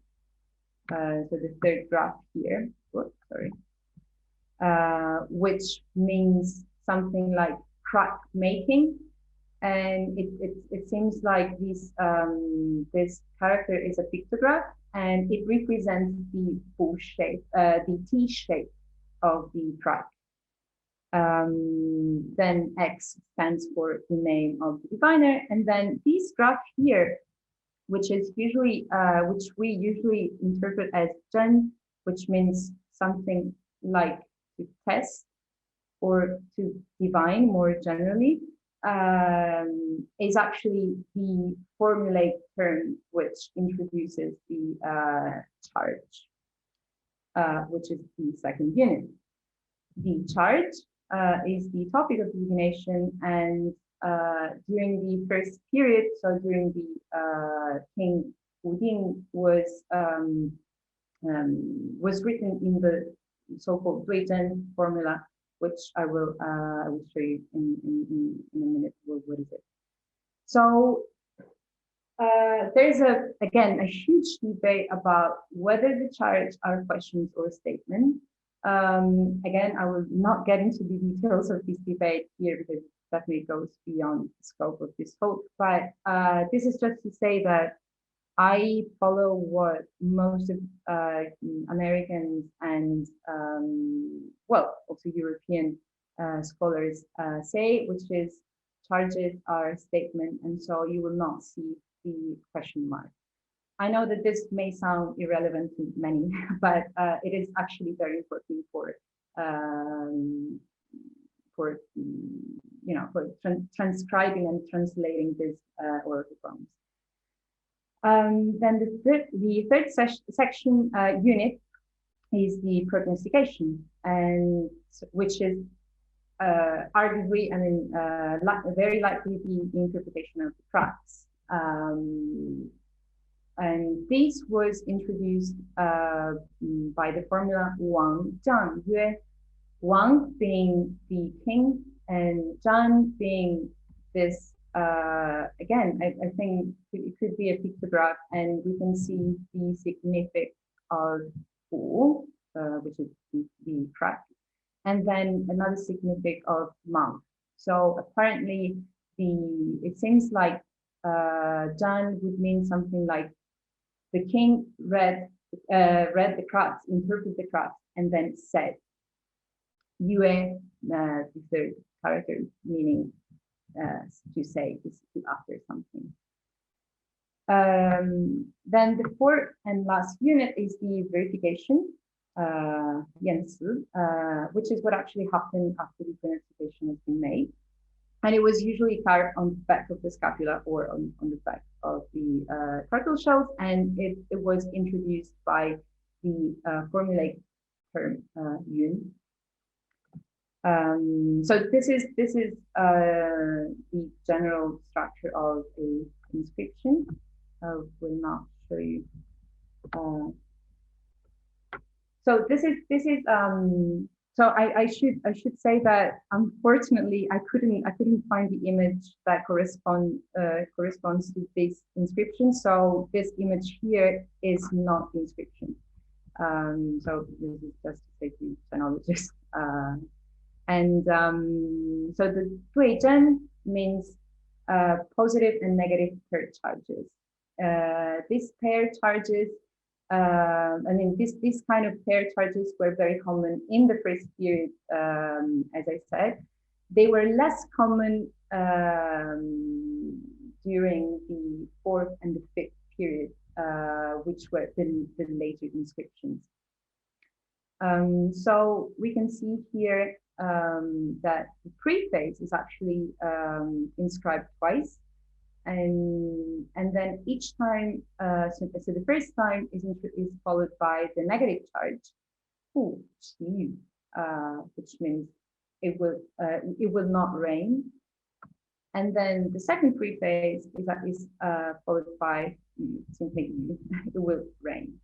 so the third graph here. Oops, sorry. Which means something like crack making, and it seems like this character is a pictograph, and it represents the full shape, the T shape of the crack. Then X stands for the name of the diviner, and then this graph here, which is usually which we usually interpret as Jen, which means something like to test or to divine more generally, is actually the formulaic term which introduces the charge, which is the second unit. The charge is the topic of divination, and during the first period, so during the King Udin was written in the so-called Dui-Zhen formula, which I will show you in a minute. What is it? So there's again a huge debate about whether the charge are questions or statements. Again, I will not get into the details of this debate here because it definitely goes beyond the scope of this talk. But this is just to say that I follow what most of Americans and also European scholars say, which is charges are a statement, and so you will not see the question mark. I know that this may sound irrelevant to many, but it is actually very important for transcribing and translating this oracle forms. Then the third section unit is the prognostication, and which is arguably, very likely the interpretation of the cracks. And this was introduced by the formula Wang Zhang Yue, Wang being the king and Zhang being this. Again, I think it could be a pictograph, and we can see the significance of Wu, which is the crack, and then another significance of monk. So apparently, it seems like Zhang would mean something like the king read the cracks, interpreted the cracks, and then said. Yue, the third character, meaning to say, to utter something. Then the fourth and last unit is the verification, which is what actually happened after the pronunciation has been made. And it was usually carved on the back of the scapula or on the back of the turtle shells, and it was introduced by the formulaic term yun. So this is the general structure of a inscription. I will not show you. So this is so I should say that unfortunately I couldn't find the image that corresponds to this inscription. So this image here is not the inscription. So this is just to say to phonologists. So the Dui-Zhen means positive and negative paired charges. These paired charges, these kind of paired charges were very common in the first period, as I said, They were less common during the 4th and the 5th period, which were the later inscriptions. So we can see here that the preface is actually inscribed twice, and then each time, so the first time is followed by the negative charge, which means it will not rain, and then the second preface is followed by simply it will rain.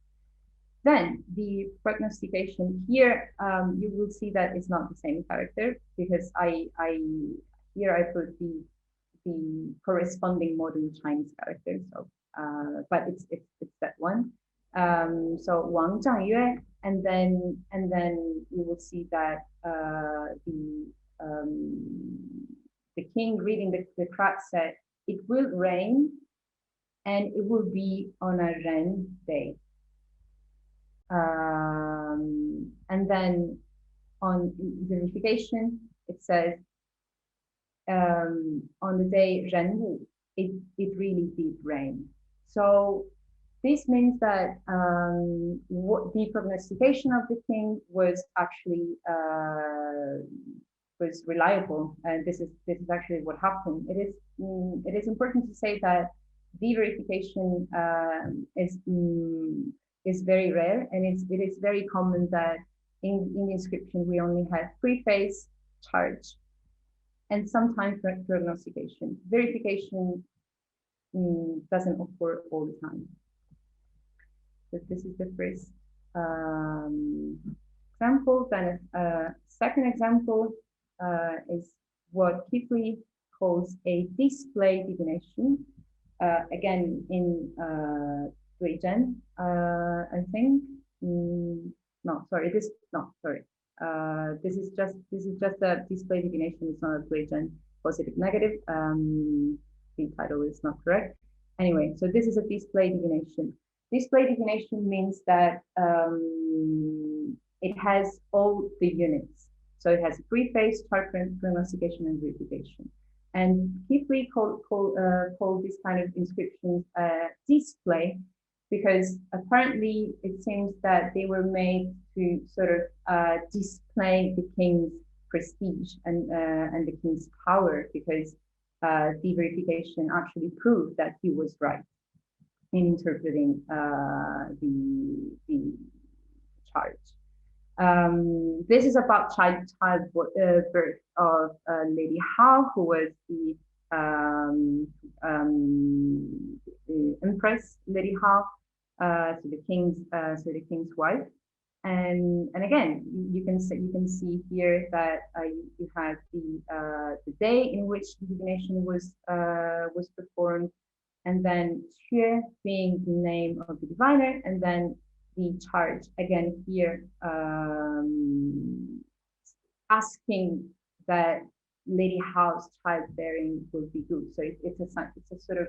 Then the prognostication here, you will see that it's not the same character, because I put the corresponding modern Chinese character. So, but it's that one. So Wang Zhangyue, and then you will see that the king reading the crowd said, "It will rain, and it will be on a Ren day." And then on the verification, it says, on the day Ren Wu, it really did rain. So this means that what the prognostication of the king was actually was reliable, and this is actually what happened. It is important to say that the verification is very rare, and it is very common that in the inscription we only have preface, charge, and sometimes prognostication. Verification doesn't occur all the time. So this is the first example. Then second example is what Keithley calls a display divination. Again, in Guizhen, I think. No, sorry. This is just a display divination. It's not a Guizhen positive negative. The title is not correct. Anyway, so this is a display divination. Display divination means that it has all the units. So it has preface, chart pronunciation, and verification. And Keithley called this kind of inscriptions display, because apparently it seems that they were made to sort of display the king's prestige and the king's power, because the verification actually proved that he was right in interpreting the charge. This is about childbirth of Lady Hao, who was the Empress Lady Hao, so the king's wife. And again, you can see here that you have the day in which the divination was performed, and then Xue being the name of the diviner, and then the charge again here, asking that Lady Hao's childbearing will be good. So it's a sort of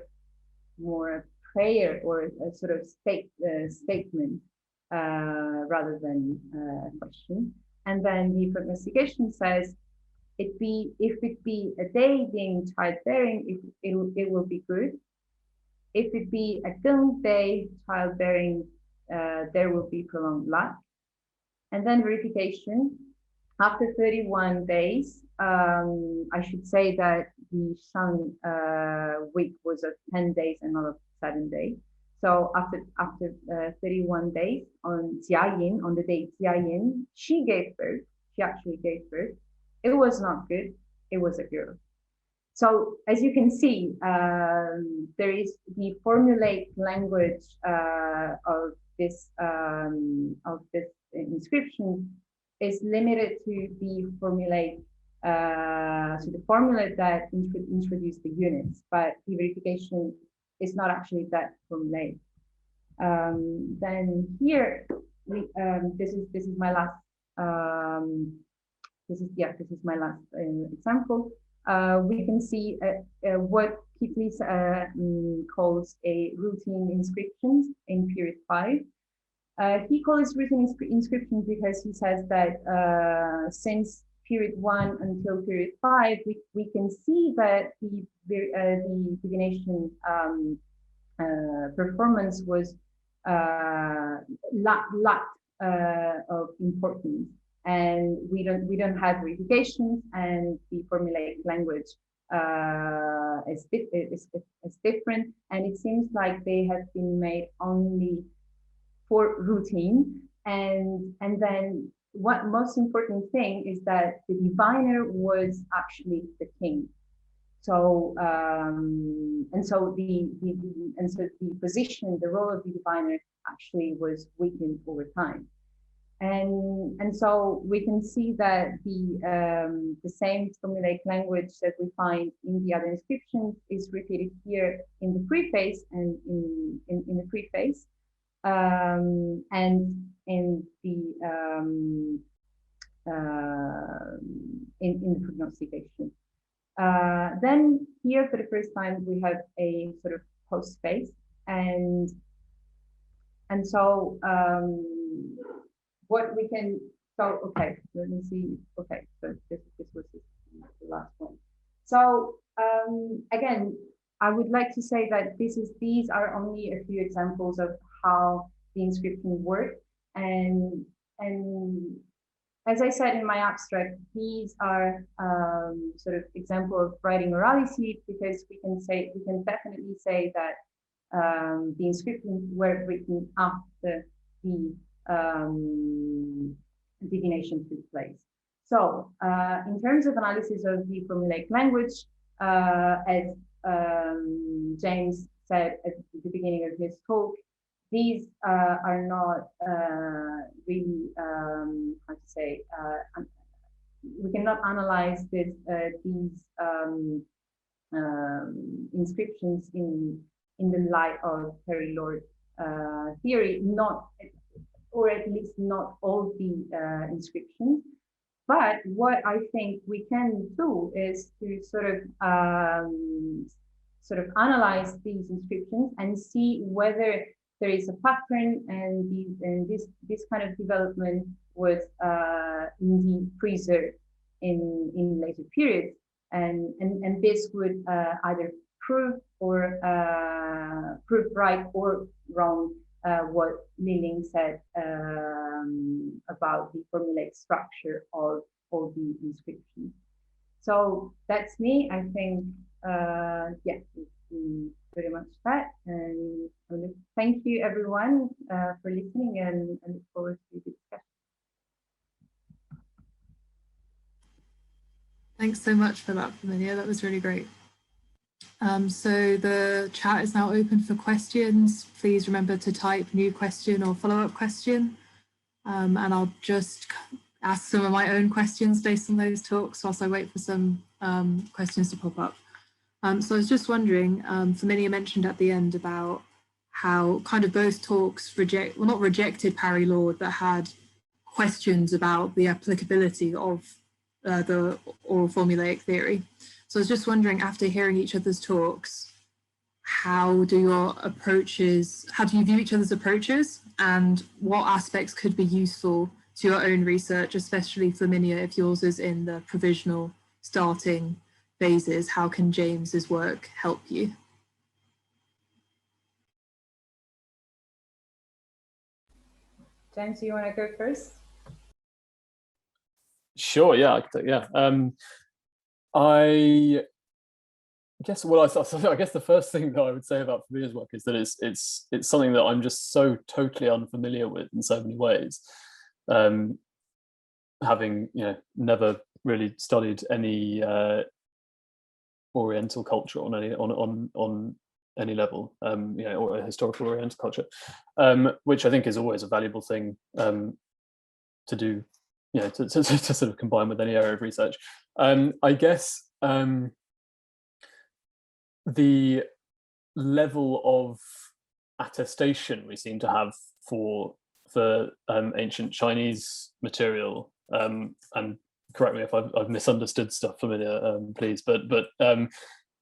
more prayer or a sort of statement rather than a question. And then the prognostication says, if it be a day being childbearing, it will be good. If it be a Geng day childbearing, there will be prolonged luck. And then verification. After 31 days, I should say that the Shang week was of 10 days and not of 7 days. So after 31 days on Jiayin, on the day Jiayin, she gave birth. She actually gave birth. It was not good. It was a girl. So as you can see, there is the formulaic language of this inscription is limited to the formulaic, so the formula that introduced the units, but the verification is not actually that formulaic. Then here, this is my last. This is my last example. We can see what Keithley calls a routine inscriptions in period 5. He calls routine inscriptions because he says that since period 1 until period 5, we can see that the divination performance was lacked of importance, and we don't have verifications, and the formulaic language is different, and it seems like they have been made only for routine, and then what most important thing is that the diviner was actually the king. So so the position, the role of the diviner actually was weakened over time, and so we can see that the same formulaic language that we find in the other inscriptions is repeated here in the preface and in the preface, and in the prognostication. Then here for the first time we have a sort of postface, and so what we can, so okay, let me see. Okay, so this was the last one. So again, I would like to say that these are only a few examples of how the inscription work, and as I said in my abstract, these are sort of example of writing orality, because we can definitely say that the inscriptions were written after the divination took place. So in terms of analysis of the formulaic language, as James said at the beginning of his talk, these are not really, how to say, we cannot analyze these inscriptions in the light of Parry Lord theory, or at least not all the inscriptions. But what I think we can do is to sort of analyze these inscriptions and see whether there is a pattern, and this kind of development was indeed preserved in later periods, and this would either prove right or wrong what Lilling said about the formulaic structure of all the inscriptions. So that's me. I think yeah, pretty much that, and thank you everyone for listening, and I look forward to the discussion. Thanks so much for that, Familia. That was really great. So the chat is now open for questions. Please remember to type new question or follow-up question, and I'll just ask some of my own questions based on those talks whilst I wait for some questions to pop up. So I was just wondering, Familia mentioned at the end about how kind of both talks not rejected Parry Lord, but had questions about the applicability of the oral formulaic theory. So I was just wondering, after hearing each other's talks, how do you view each other's approaches, and what aspects could be useful to your own research, especially Familia, if yours is in the provisional starting phases? How can James's work help you? James, do you want to go first? Sure. Yeah. I guess I guess the first thing that I would say about Familia's work is that it's something that I'm just so totally unfamiliar with in so many ways, having never really studied any Oriental culture on any level, or a historical Oriental culture, which I think is always a valuable thing to do, to sort of combine with any area of research. I guess the level of attestation we seem to have for ancient Chinese material, and correct me if I've misunderstood stuff, Familia, please, but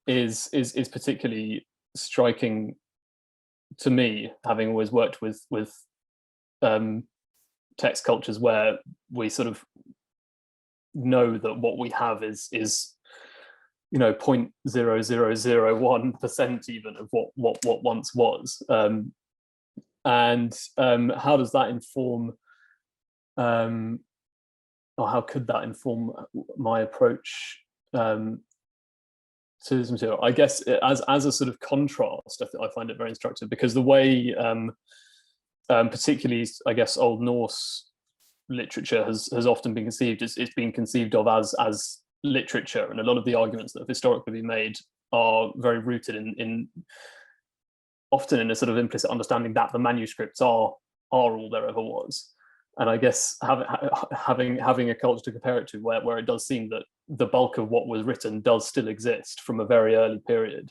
is particularly striking to me, having always worked with text cultures where we sort of know that what we have is 0.0001% even of what once was, and how does that inform, or how could that inform my approach to this material? I guess as a sort of contrast, I find it very instructive, because the way particularly, I guess, Old Norse literature has often been conceived, it's been conceived of as literature, and a lot of the arguments that have historically been made are very rooted in often in a sort of implicit understanding that the manuscripts are all there ever was. And I guess having a culture to compare it to, where it does seem that the bulk of what was written does still exist from a very early period,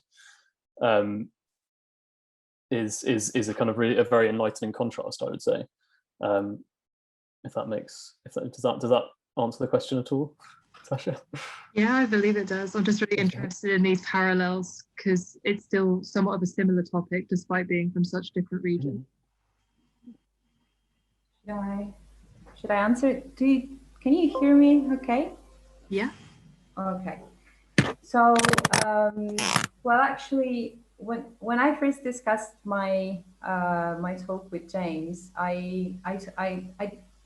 is a kind of really a very enlightening contrast, I would say. Does that answer the question at all, Sasha? Yeah, I believe it does. I'm just really interested in these parallels, because it's still somewhat of a similar topic despite being from such different regions. Should I answer? Can you hear me okay? Yeah. Okay. So, well, actually, when I first discussed my my talk with James, I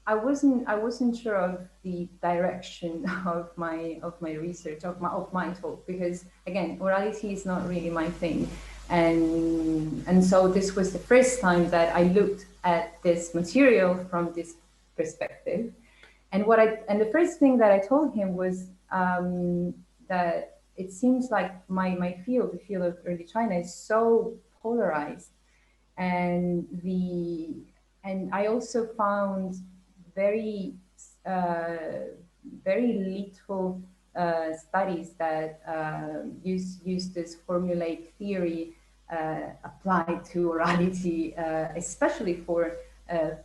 wasn't sure of the direction of my research, of my talk, because again, orality is not really my thing, and so this was the first time that I looked at this material from this perspective, and the first thing that I told him was that it seems like my field, the field of early China, is so polarized, and I also found very little studies that use this formulaic theory applied to orality, especially for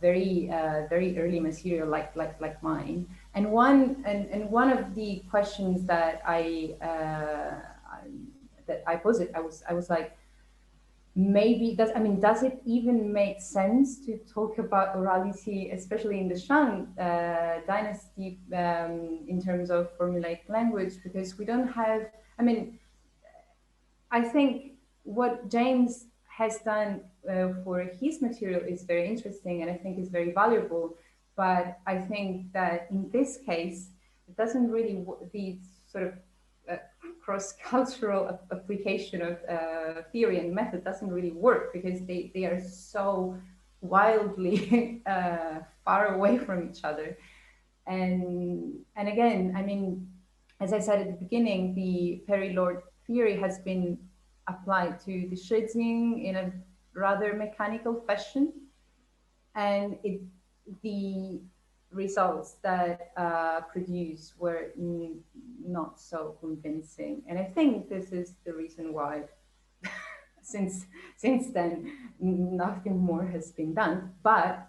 very early material like mine. And one of the questions that I posed, I was like, maybe does it even make sense to talk about orality, especially in the Shang dynasty, in terms of formulaic language, because we don't have, I think what James has done for his material is very interesting, and I think is very valuable, but I think that in this case, it doesn't really, the sort of cross-cultural application of theory and method doesn't really work, because they are so wildly far away from each other. And again, as I said at the beginning, the Parry-Lord theory has been applied to the Shizing in a rather mechanical fashion, and the results that produced were not so convincing. And I think this is the reason why since then nothing more has been done. But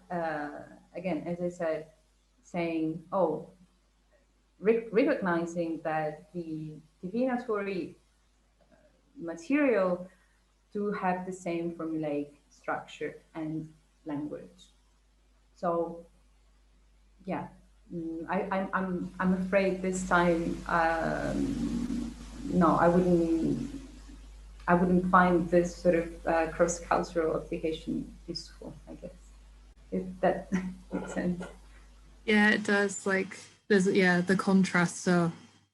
again, as I said, recognizing that the divinatory material do have the same formulaic structure and language. So yeah, I'm afraid this time, no, I wouldn't find this sort of cross-cultural application useful, I guess, if that makes sense. Yeah, it does. Like, the contrasts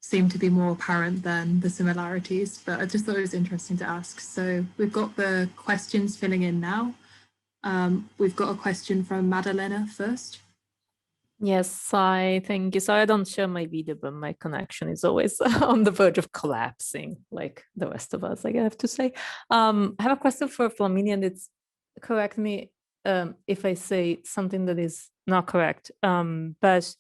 seem to be more apparent than the similarities, but I just thought it was interesting to ask. So we've got the questions filling in now. We've got a question from Madalena first. Yes, I thank you. So I don't share my video, but my connection is always on the verge of collapsing, like the rest of us, I have to say. I have a question for Flaminian. It's, correct me if I say something that is not correct, but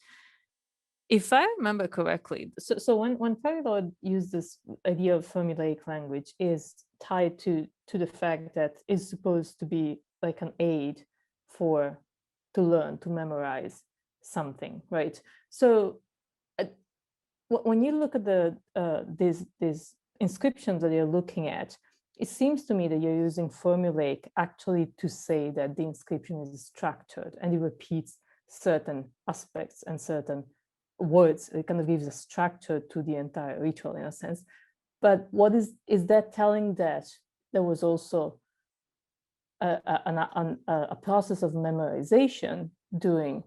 if I remember correctly, so when Parry-Lord used this idea of formulaic language, is tied to the fact that it's supposed to be like an aid to learn, to memorize something, right? So when you look at these inscriptions that you're looking at, it seems to me that you're using formulaic actually to say that the inscription is structured and it repeats certain aspects and certain words. It kind of gives a structure to the entire ritual in a sense. But what is that telling that there was also a process of memorization during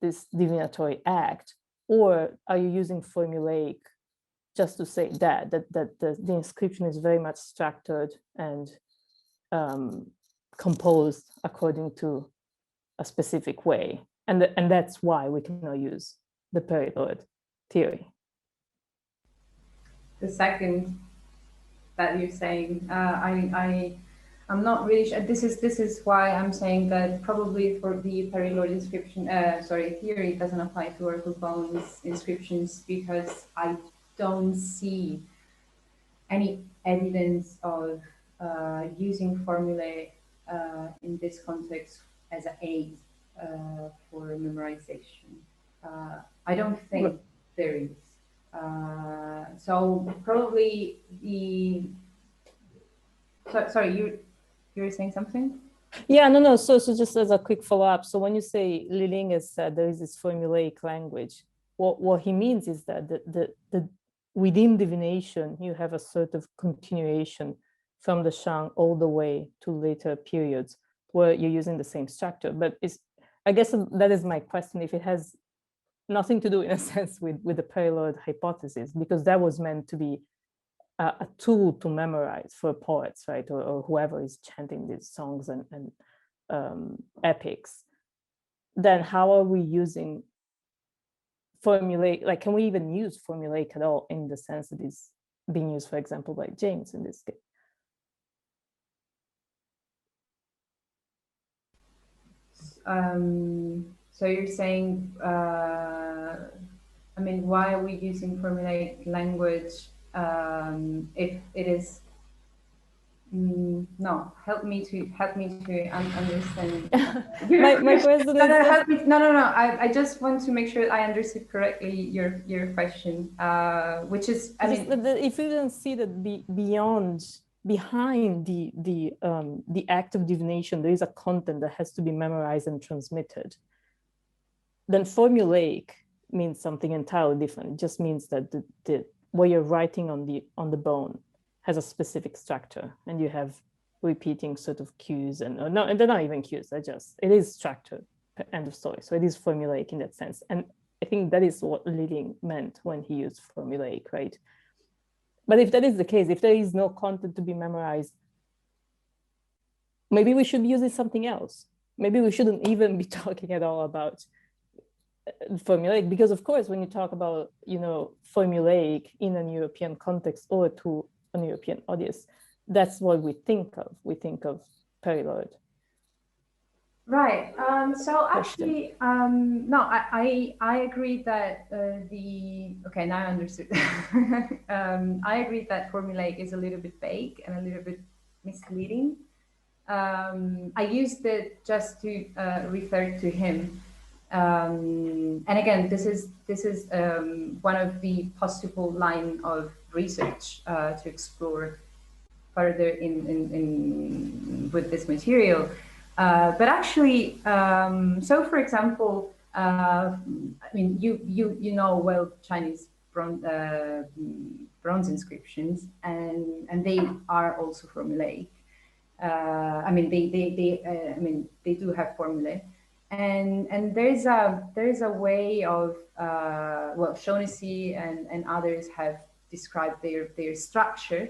this divinatory act, or are you using formulaic just to say that the inscription is very much structured and composed according to a specific way, and that's why we cannot use the Parry theory? The second that you're saying, I'm not really sure. This is why I'm saying that probably for the Parry-Lord inscription, theory doesn't apply to Oracle Bones inscriptions, because I don't see any evidence of using formulae in this context as an aid for memorization. I don't think there is. So probably the. Sorry, you were saying something? Yeah, no. So just as a quick follow-up. So when you say Liling has said there is this formulaic language, what he means is that the within divination you have a sort of continuation from the Shang all the way to later periods where you're using the same structure. But I guess that is my question, if it has nothing to do in a sense with the Parry-Lord hypothesis, because that was meant to be a tool to memorize for poets, right, or whoever is chanting these songs and epics. Then how are we using formulaic? Like, can we even use formulaic at all in the sense that it's being used, for example, by James in this case? So you're saying, I mean, why are we using formulaic language if it is? No, help me to understand. my question is help me. No. I just want to make sure I understood correctly your question, which is, I mean, if you don't see that behind the act of divination, there is a content that has to be memorized and transmitted, then formulaic means something entirely different. It just means that the what you're writing on the bone has a specific structure, and you have repeating sort of cues, and they're not even cues. It is structured. End of story. So it is formulaic in that sense, and I think that is what Liling meant when he used formulaic, right? But if that is the case, if there is no content to be memorized, maybe we should be using something else. Maybe we shouldn't even be talking at all about formulaic, because of course, when you talk about, formulaic in an European context or to an European audience, that's what we think of. We think of Parry-Lord. Right. So actually, no, I agree that okay, now I understood. I agree that formulaic is a little bit vague and a little bit misleading. I used it just to refer to him. And again, this is one of the possible line of research to explore further in with this material. But actually, so for example, I mean, you know well Chinese bronze inscriptions, and they are also formulaic. I mean, they do have formulae. And there's a way of well, Shaughnessy and others have described their structure,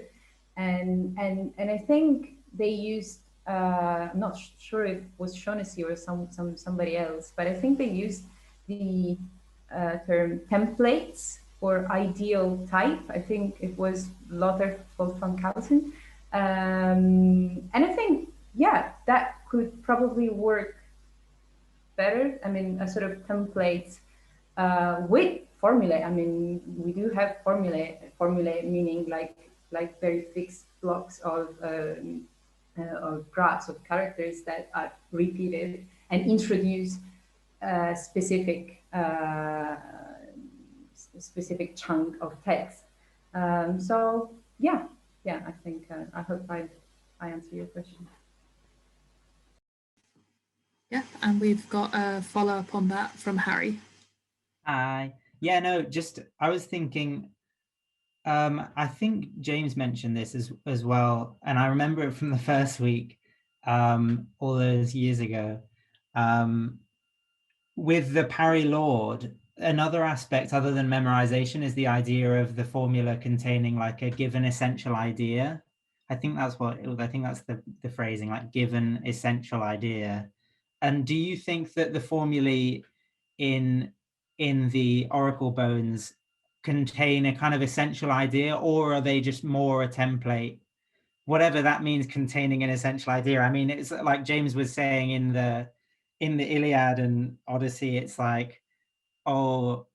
and I think they used I'm not sure if it was Shaughnessy or somebody else, but I think they used the term templates or ideal type. I think it was Lothar Wolfgang-Kausen, and I think that could probably work better. I mean, a sort of template with formulae. I mean, we do have formulae meaning like very fixed blocks of graphs of characters that are repeated and introduce specific chunk of text. So I think I hope I answer your question. Yeah, and we've got a follow-up on that from Harry. Hi. Yeah, no, just I was thinking, I think James mentioned this as well, and I remember it from the first week, all those years ago. With the Parry Lord, another aspect other than memorization is the idea of the formula containing like a given essential idea. I think that's the phrasing, like given essential idea. And do you think that the formulae in the oracle bones contain a kind of essential idea, or are they just more a template, whatever that means, containing an essential idea? I mean, it's like James was saying in the Iliad and Odyssey, it's like, oh,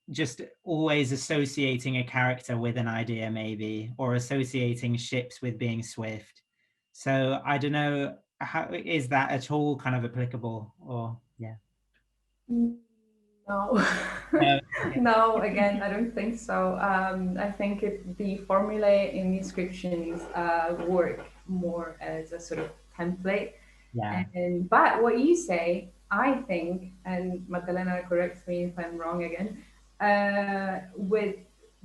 just always associating a character with an idea, maybe, or associating ships with being swift. So I don't know, how is that at all kind of applicable? Or yeah. No. No, again, I don't think so. I think the formulae in inscriptions work more as a sort of template. Yeah. But what you say, I think, and Magdalena corrects me if I'm wrong again, with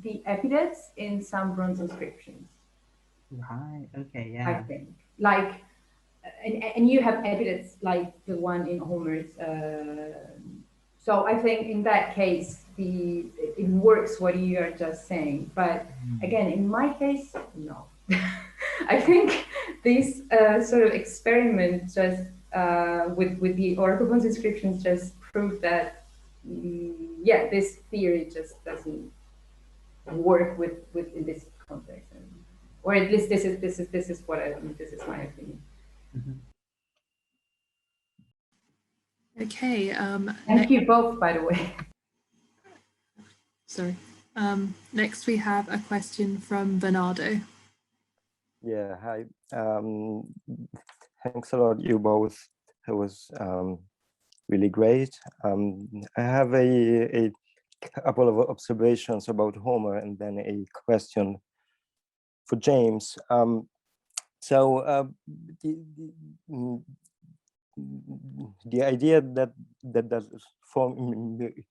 the epithets in some bronze inscriptions. Right. Okay. Yeah. I think, like, and you have epithets like the one in Homer's. So I think in that case, it works what you are just saying. But again, in my case, no. I think this sort of experiment just with the oracle bones inscriptions just proved that yeah, this theory just doesn't work with in this context, or at least this is what I think. This is my opinion. Okay. Thank you both, by the way. Sorry. Next, we have a question from Bernardo. Yeah, hi. Thanks a lot, you both. It was really great. I have a couple of observations about Homer and then a question for James. The idea that formulae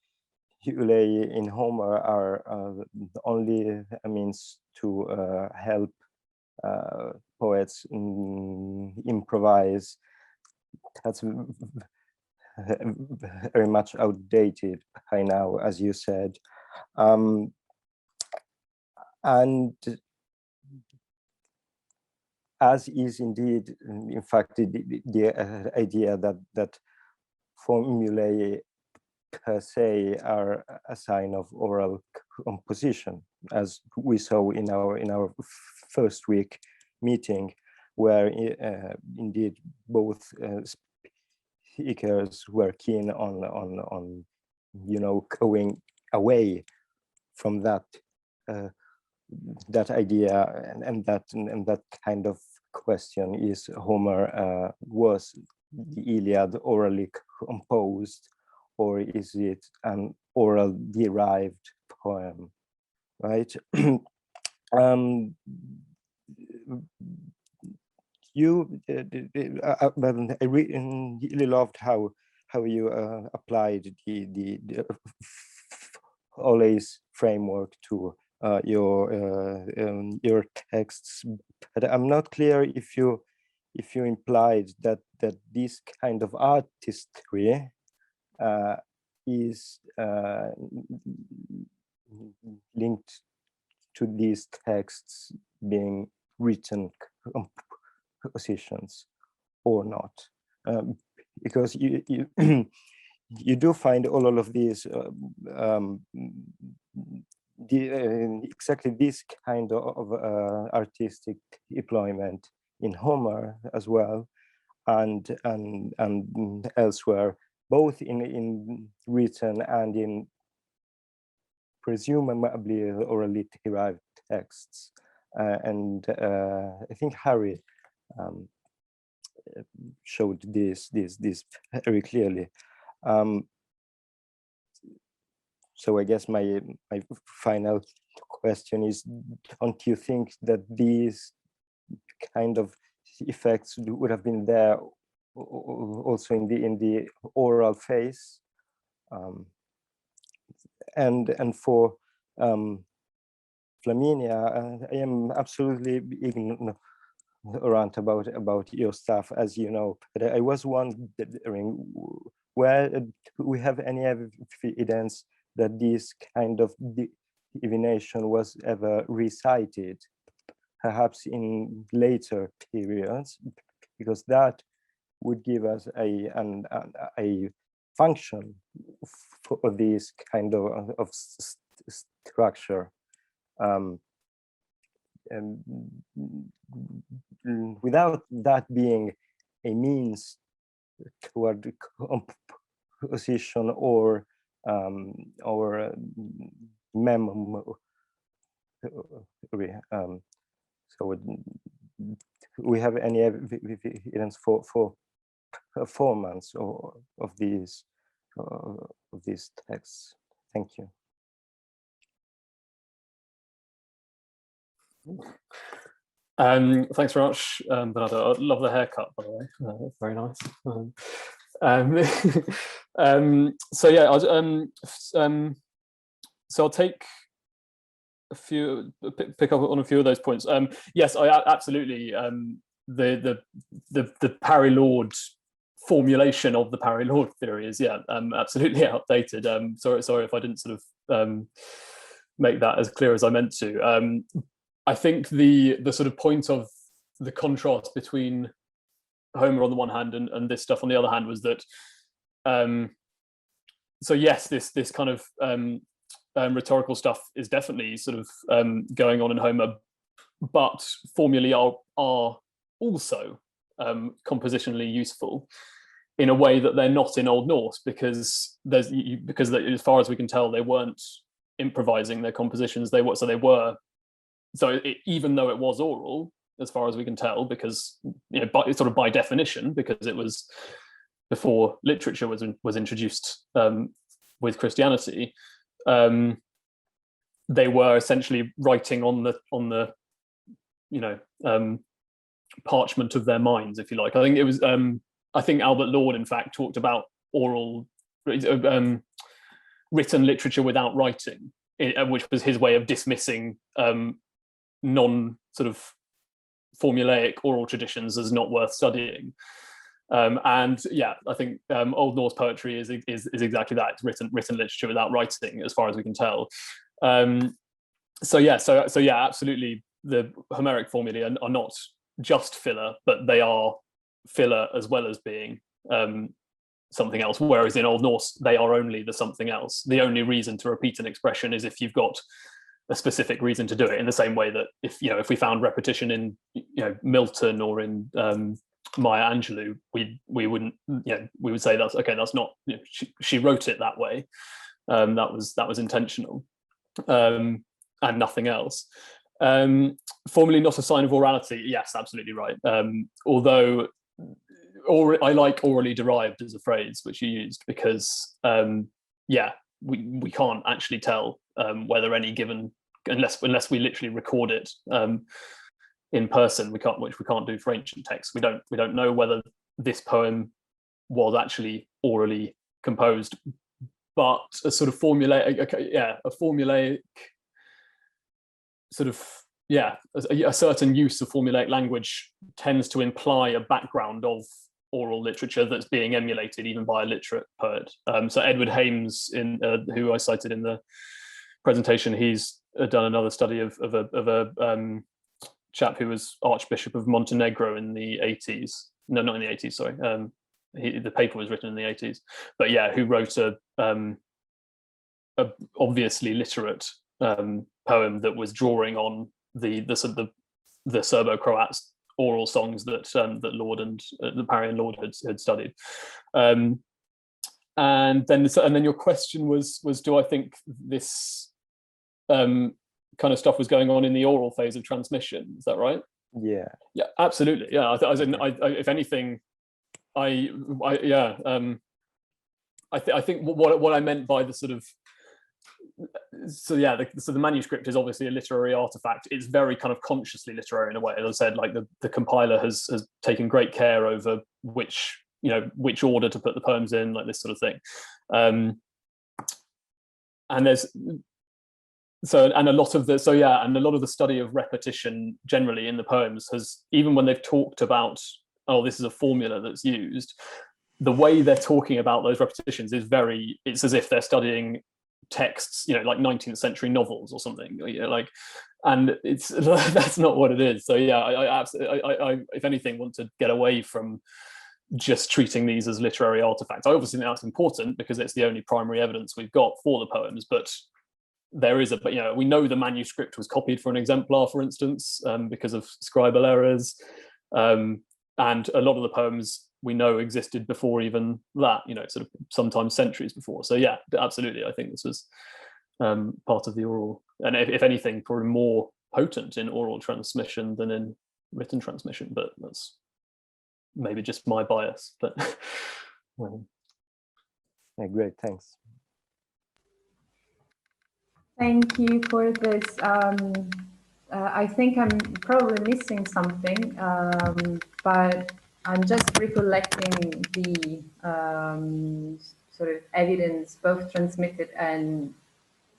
in Homer are only a means to help poets improvise, that's very much outdated by now, as you said. And as is indeed, in fact, the idea that formulae per se are a sign of oral composition, as we saw in our first week meeting, where indeed both speakers were keen on going away from that idea and that kind of question: is Homer was the Iliad orally composed, or is it an oral derived poem, right? I really loved how you applied the always framework to your texts, but I'm not clear if you implied that this kind of artistry is linked to these texts being written compositions or not, because you you do find all of these exactly this kind of artistic deployment in Homer as well, and elsewhere, both in written and in presumably orally derived texts. And I think Harry showed this very clearly. So I guess my final question is: don't you think that these kind of effects would have been there also in the oral phase? and for Flaminia, I am absolutely ignorant about your stuff, as you know. But I was wondering, where we have any evidence that this kind of divination was ever recited, perhaps in later periods, because that would give us a function for this kind of structure. And without that being a means toward composition or memory, so we have any evidence for performance of these texts? Thank you. Thanks very much, Bernardo. I love the haircut, by the way. Very nice. So yeah, so I'll take pick up on a few of those points. Yes, I absolutely. The Parry Lord formulation of the Parry Lord theory is absolutely outdated. Sorry if I didn't sort of make that as clear as I meant to. I think the sort of point of the contrast between Homer on the one hand and this stuff on the other hand was that so yes, this kind of rhetorical stuff is definitely sort of going on in Homer, but formulae are also compositionally useful in a way that they're not in Old Norse, because as far as we can tell, they weren't improvising their compositions. Even though it was oral, as far as we can tell, because by definition, because it was before literature was introduced with Christianity, they were essentially writing on the parchment of their minds, if you like. I think it was I think Albert Lord, in fact, talked about oral written literature without writing, which was his way of dismissing non sort of formulaic oral traditions as not worth studying. And yeah, I think Old Norse poetry is exactly that. It's written literature without writing, as far as we can tell. So yeah, absolutely. The Homeric formulae are not just filler, but they are filler as well as being something else. Whereas in Old Norse, they are only the something else. The only reason to repeat an expression is if you've got a specific reason to do it. In the same way that if we found repetition in Milton or in Maya Angelou, we wouldn't we would say that's okay. That's not she wrote it that way. That was intentional, and nothing else. Formally not a sign of orality. Yes, absolutely right. Although I like orally derived as a phrase which you used, because we can't actually tell whether any given, unless we literally record it in person, which we can't do for ancient texts. We don't know whether this poem was actually orally composed, but a sort of formulaic sort of a certain use of formulaic language tends to imply a background of oral literature that's being emulated even by a literate poet. So Edward Haynes, who I cited in the presentation, he's done another study of a chap who was Archbishop of Montenegro in the 80s. No, not in the 80s, sorry. The paper was written in the 80s, but yeah, who wrote a obviously literate poem that was drawing on the Serbo-Croat oral songs that Lord and the Parry and Lord had studied. And then your question was do I think this kind of stuff was going on in the oral phase of transmission? Is that right? Yeah. Yeah, absolutely. Yeah, if anything, I think what I meant by the sort of the manuscript is obviously a literary artifact. It's very kind of consciously literary in a way. As I said, like the compiler has taken great care over which order to put the poems in, like this sort of thing. and there's and a lot of the study of repetition generally in the poems has, even when they've talked about, oh, this is a formula that's used, the way they're talking about those repetitions is it's as if they're studying texts, like 19th century novels or something, and it's that's not what it is. So yeah, I absolutely, I if anything, want to get away from just treating these as literary artifacts. I obviously think that's important because it's the only primary evidence we've got for the poems, but there is we know the manuscript was copied for an exemplar, for instance, because of scribal errors, and a lot of the poems we know existed before even that, sort of sometimes centuries before. So yeah, absolutely, I think this was part of the oral, and if anything, probably more potent in oral transmission than in written transmission, but that's maybe just my bias. But yeah, great, thanks. Thank you for this. I think I'm probably missing something, but I'm just recollecting the sort of evidence, both transmitted and,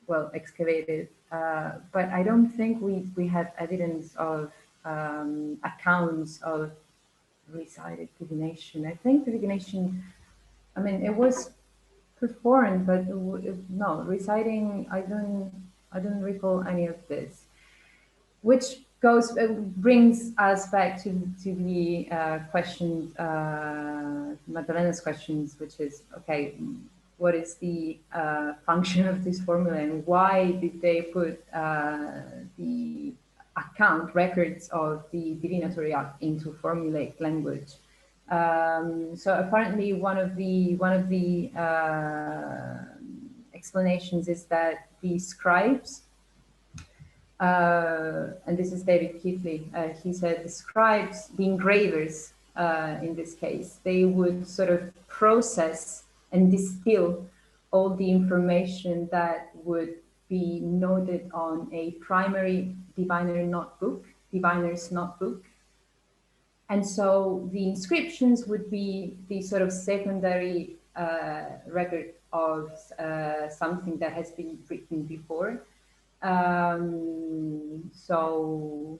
well, excavated. But I don't think we have evidence of accounts of recited divination. I think divination, I mean, it was performed, but no, reciting, I don't recall any of this, which brings us back to the questions, Magdalena's questions, which is, okay, what is the function of this formula, and why did they put the records of the divinatory act into formulaic language? So apparently one of the explanations is that the scribes, and this is David Keithley, he said the scribes, the engravers in this case, they would sort of process and distill all the information that would be noted on a primary diviner's notebook. And so the inscriptions would be the sort of secondary record of something that has been written before. So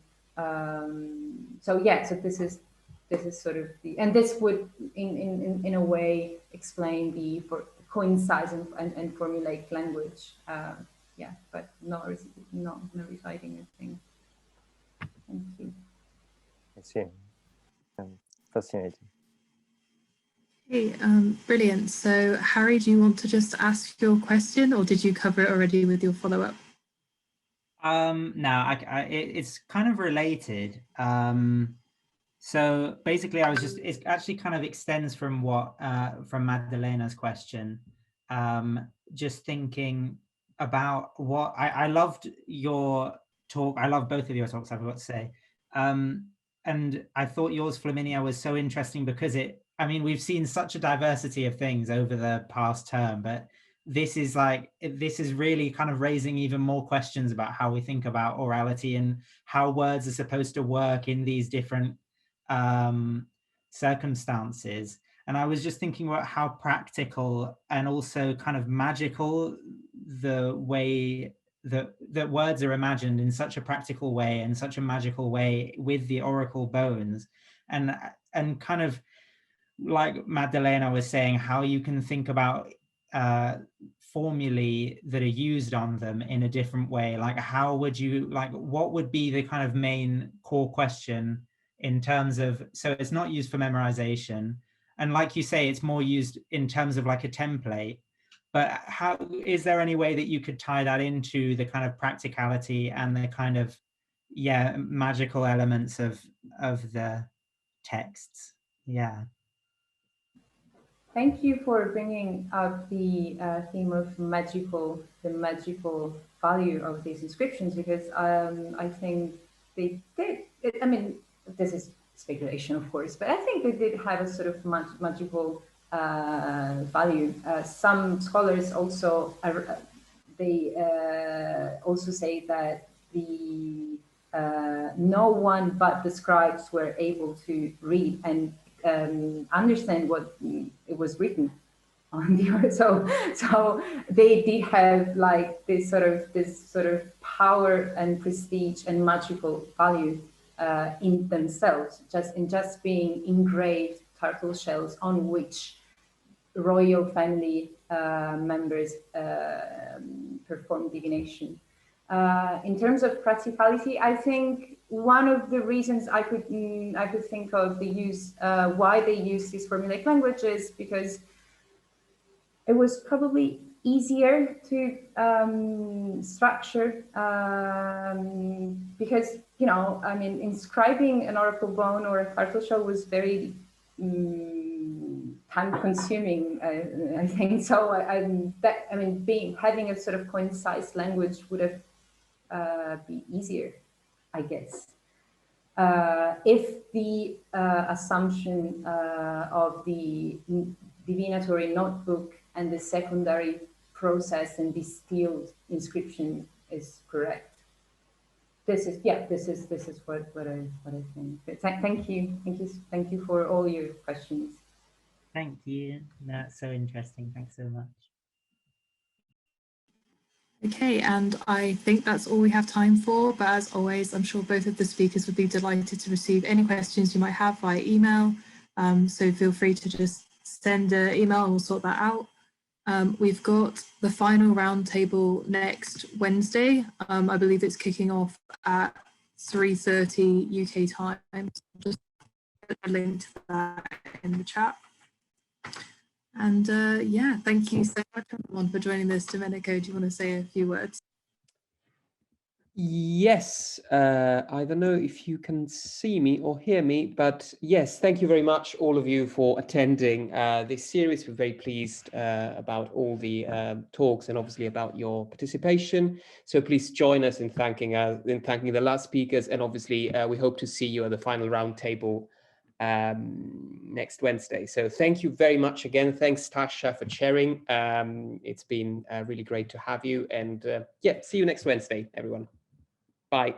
this is sort of the, and this would in a way explain the coincides and formulaic language. Yeah, but not reciting anything. Thank you. I see. Fascinating. Okay, brilliant. So Harry, do you want to just ask your question, or did you cover it already with your follow-up? No, it's kind of related. So basically, it actually kind of extends from from Magdalena's question. Just thinking about what I loved your talk. I love both of your talks, I've got to say. And I thought yours, Flaminia, was so interesting because we've seen such a diversity of things over the past term, but this is really kind of raising even more questions about how we think about orality and how words are supposed to work in these different circumstances. And I was just thinking about how practical and also kind of magical the way that words are imagined in such a practical way and such a magical way with the oracle bones, and kind of like Magdalena was saying, how you can think about formulae that are used on them in a different way. Like how would you, what would be the kind of main core question in terms of, so it's not used for memorization, and like you say, it's more used in terms of like a template. But how is there any way that you could tie that into the kind of practicality and the kind of magical elements of the texts? Yeah. Thank you for bringing up the theme of the magical value of these inscriptions, because I think they did. I mean, this is speculation, of course, but I think they did have a sort of magical value. Some scholars also also say that no one but the scribes were able to read and understand what it was written. on the order. So they did have like this sort of power and prestige and magical value in themselves, just being engraved turtle shells on which royal family members perform divination. In terms of practicality, I think one of the reasons I could think of the use why they use this formulaic language is because it was probably easier to structure because, you know, I mean, inscribing an oracle bone or a turtle shell was very time-consuming, I think. So having a sort of concise language would have be easier, I guess. If the assumption of the divinatory notebook and the secondary process and distilled inscription is correct. This is what I think. Thank you for all your questions. Thank you. That's so interesting. Thanks so much. Okay, and I think that's all we have time for, but as always, I'm sure both of the speakers would be delighted to receive any questions you might have via email. So feel free to just send an email and we'll sort that out. We've got the final roundtable next Wednesday. I believe it's kicking off at 3:30 UK time. So just put a link to that in the chat. And yeah, thank you so much everyone for joining this. Domenico, do you want to say a few words? Yes, I don't know if you can see me or hear me, but yes, thank you very much, all of you, for attending this series. We're very pleased about all the talks and obviously about your participation. So please join us in thanking the last speakers, and obviously we hope to see you at the final roundtable next Wednesday. So thank you very much again. Thanks, Tasha, for chairing. It's been really great to have you, and yeah, see you next Wednesday, everyone. Bye.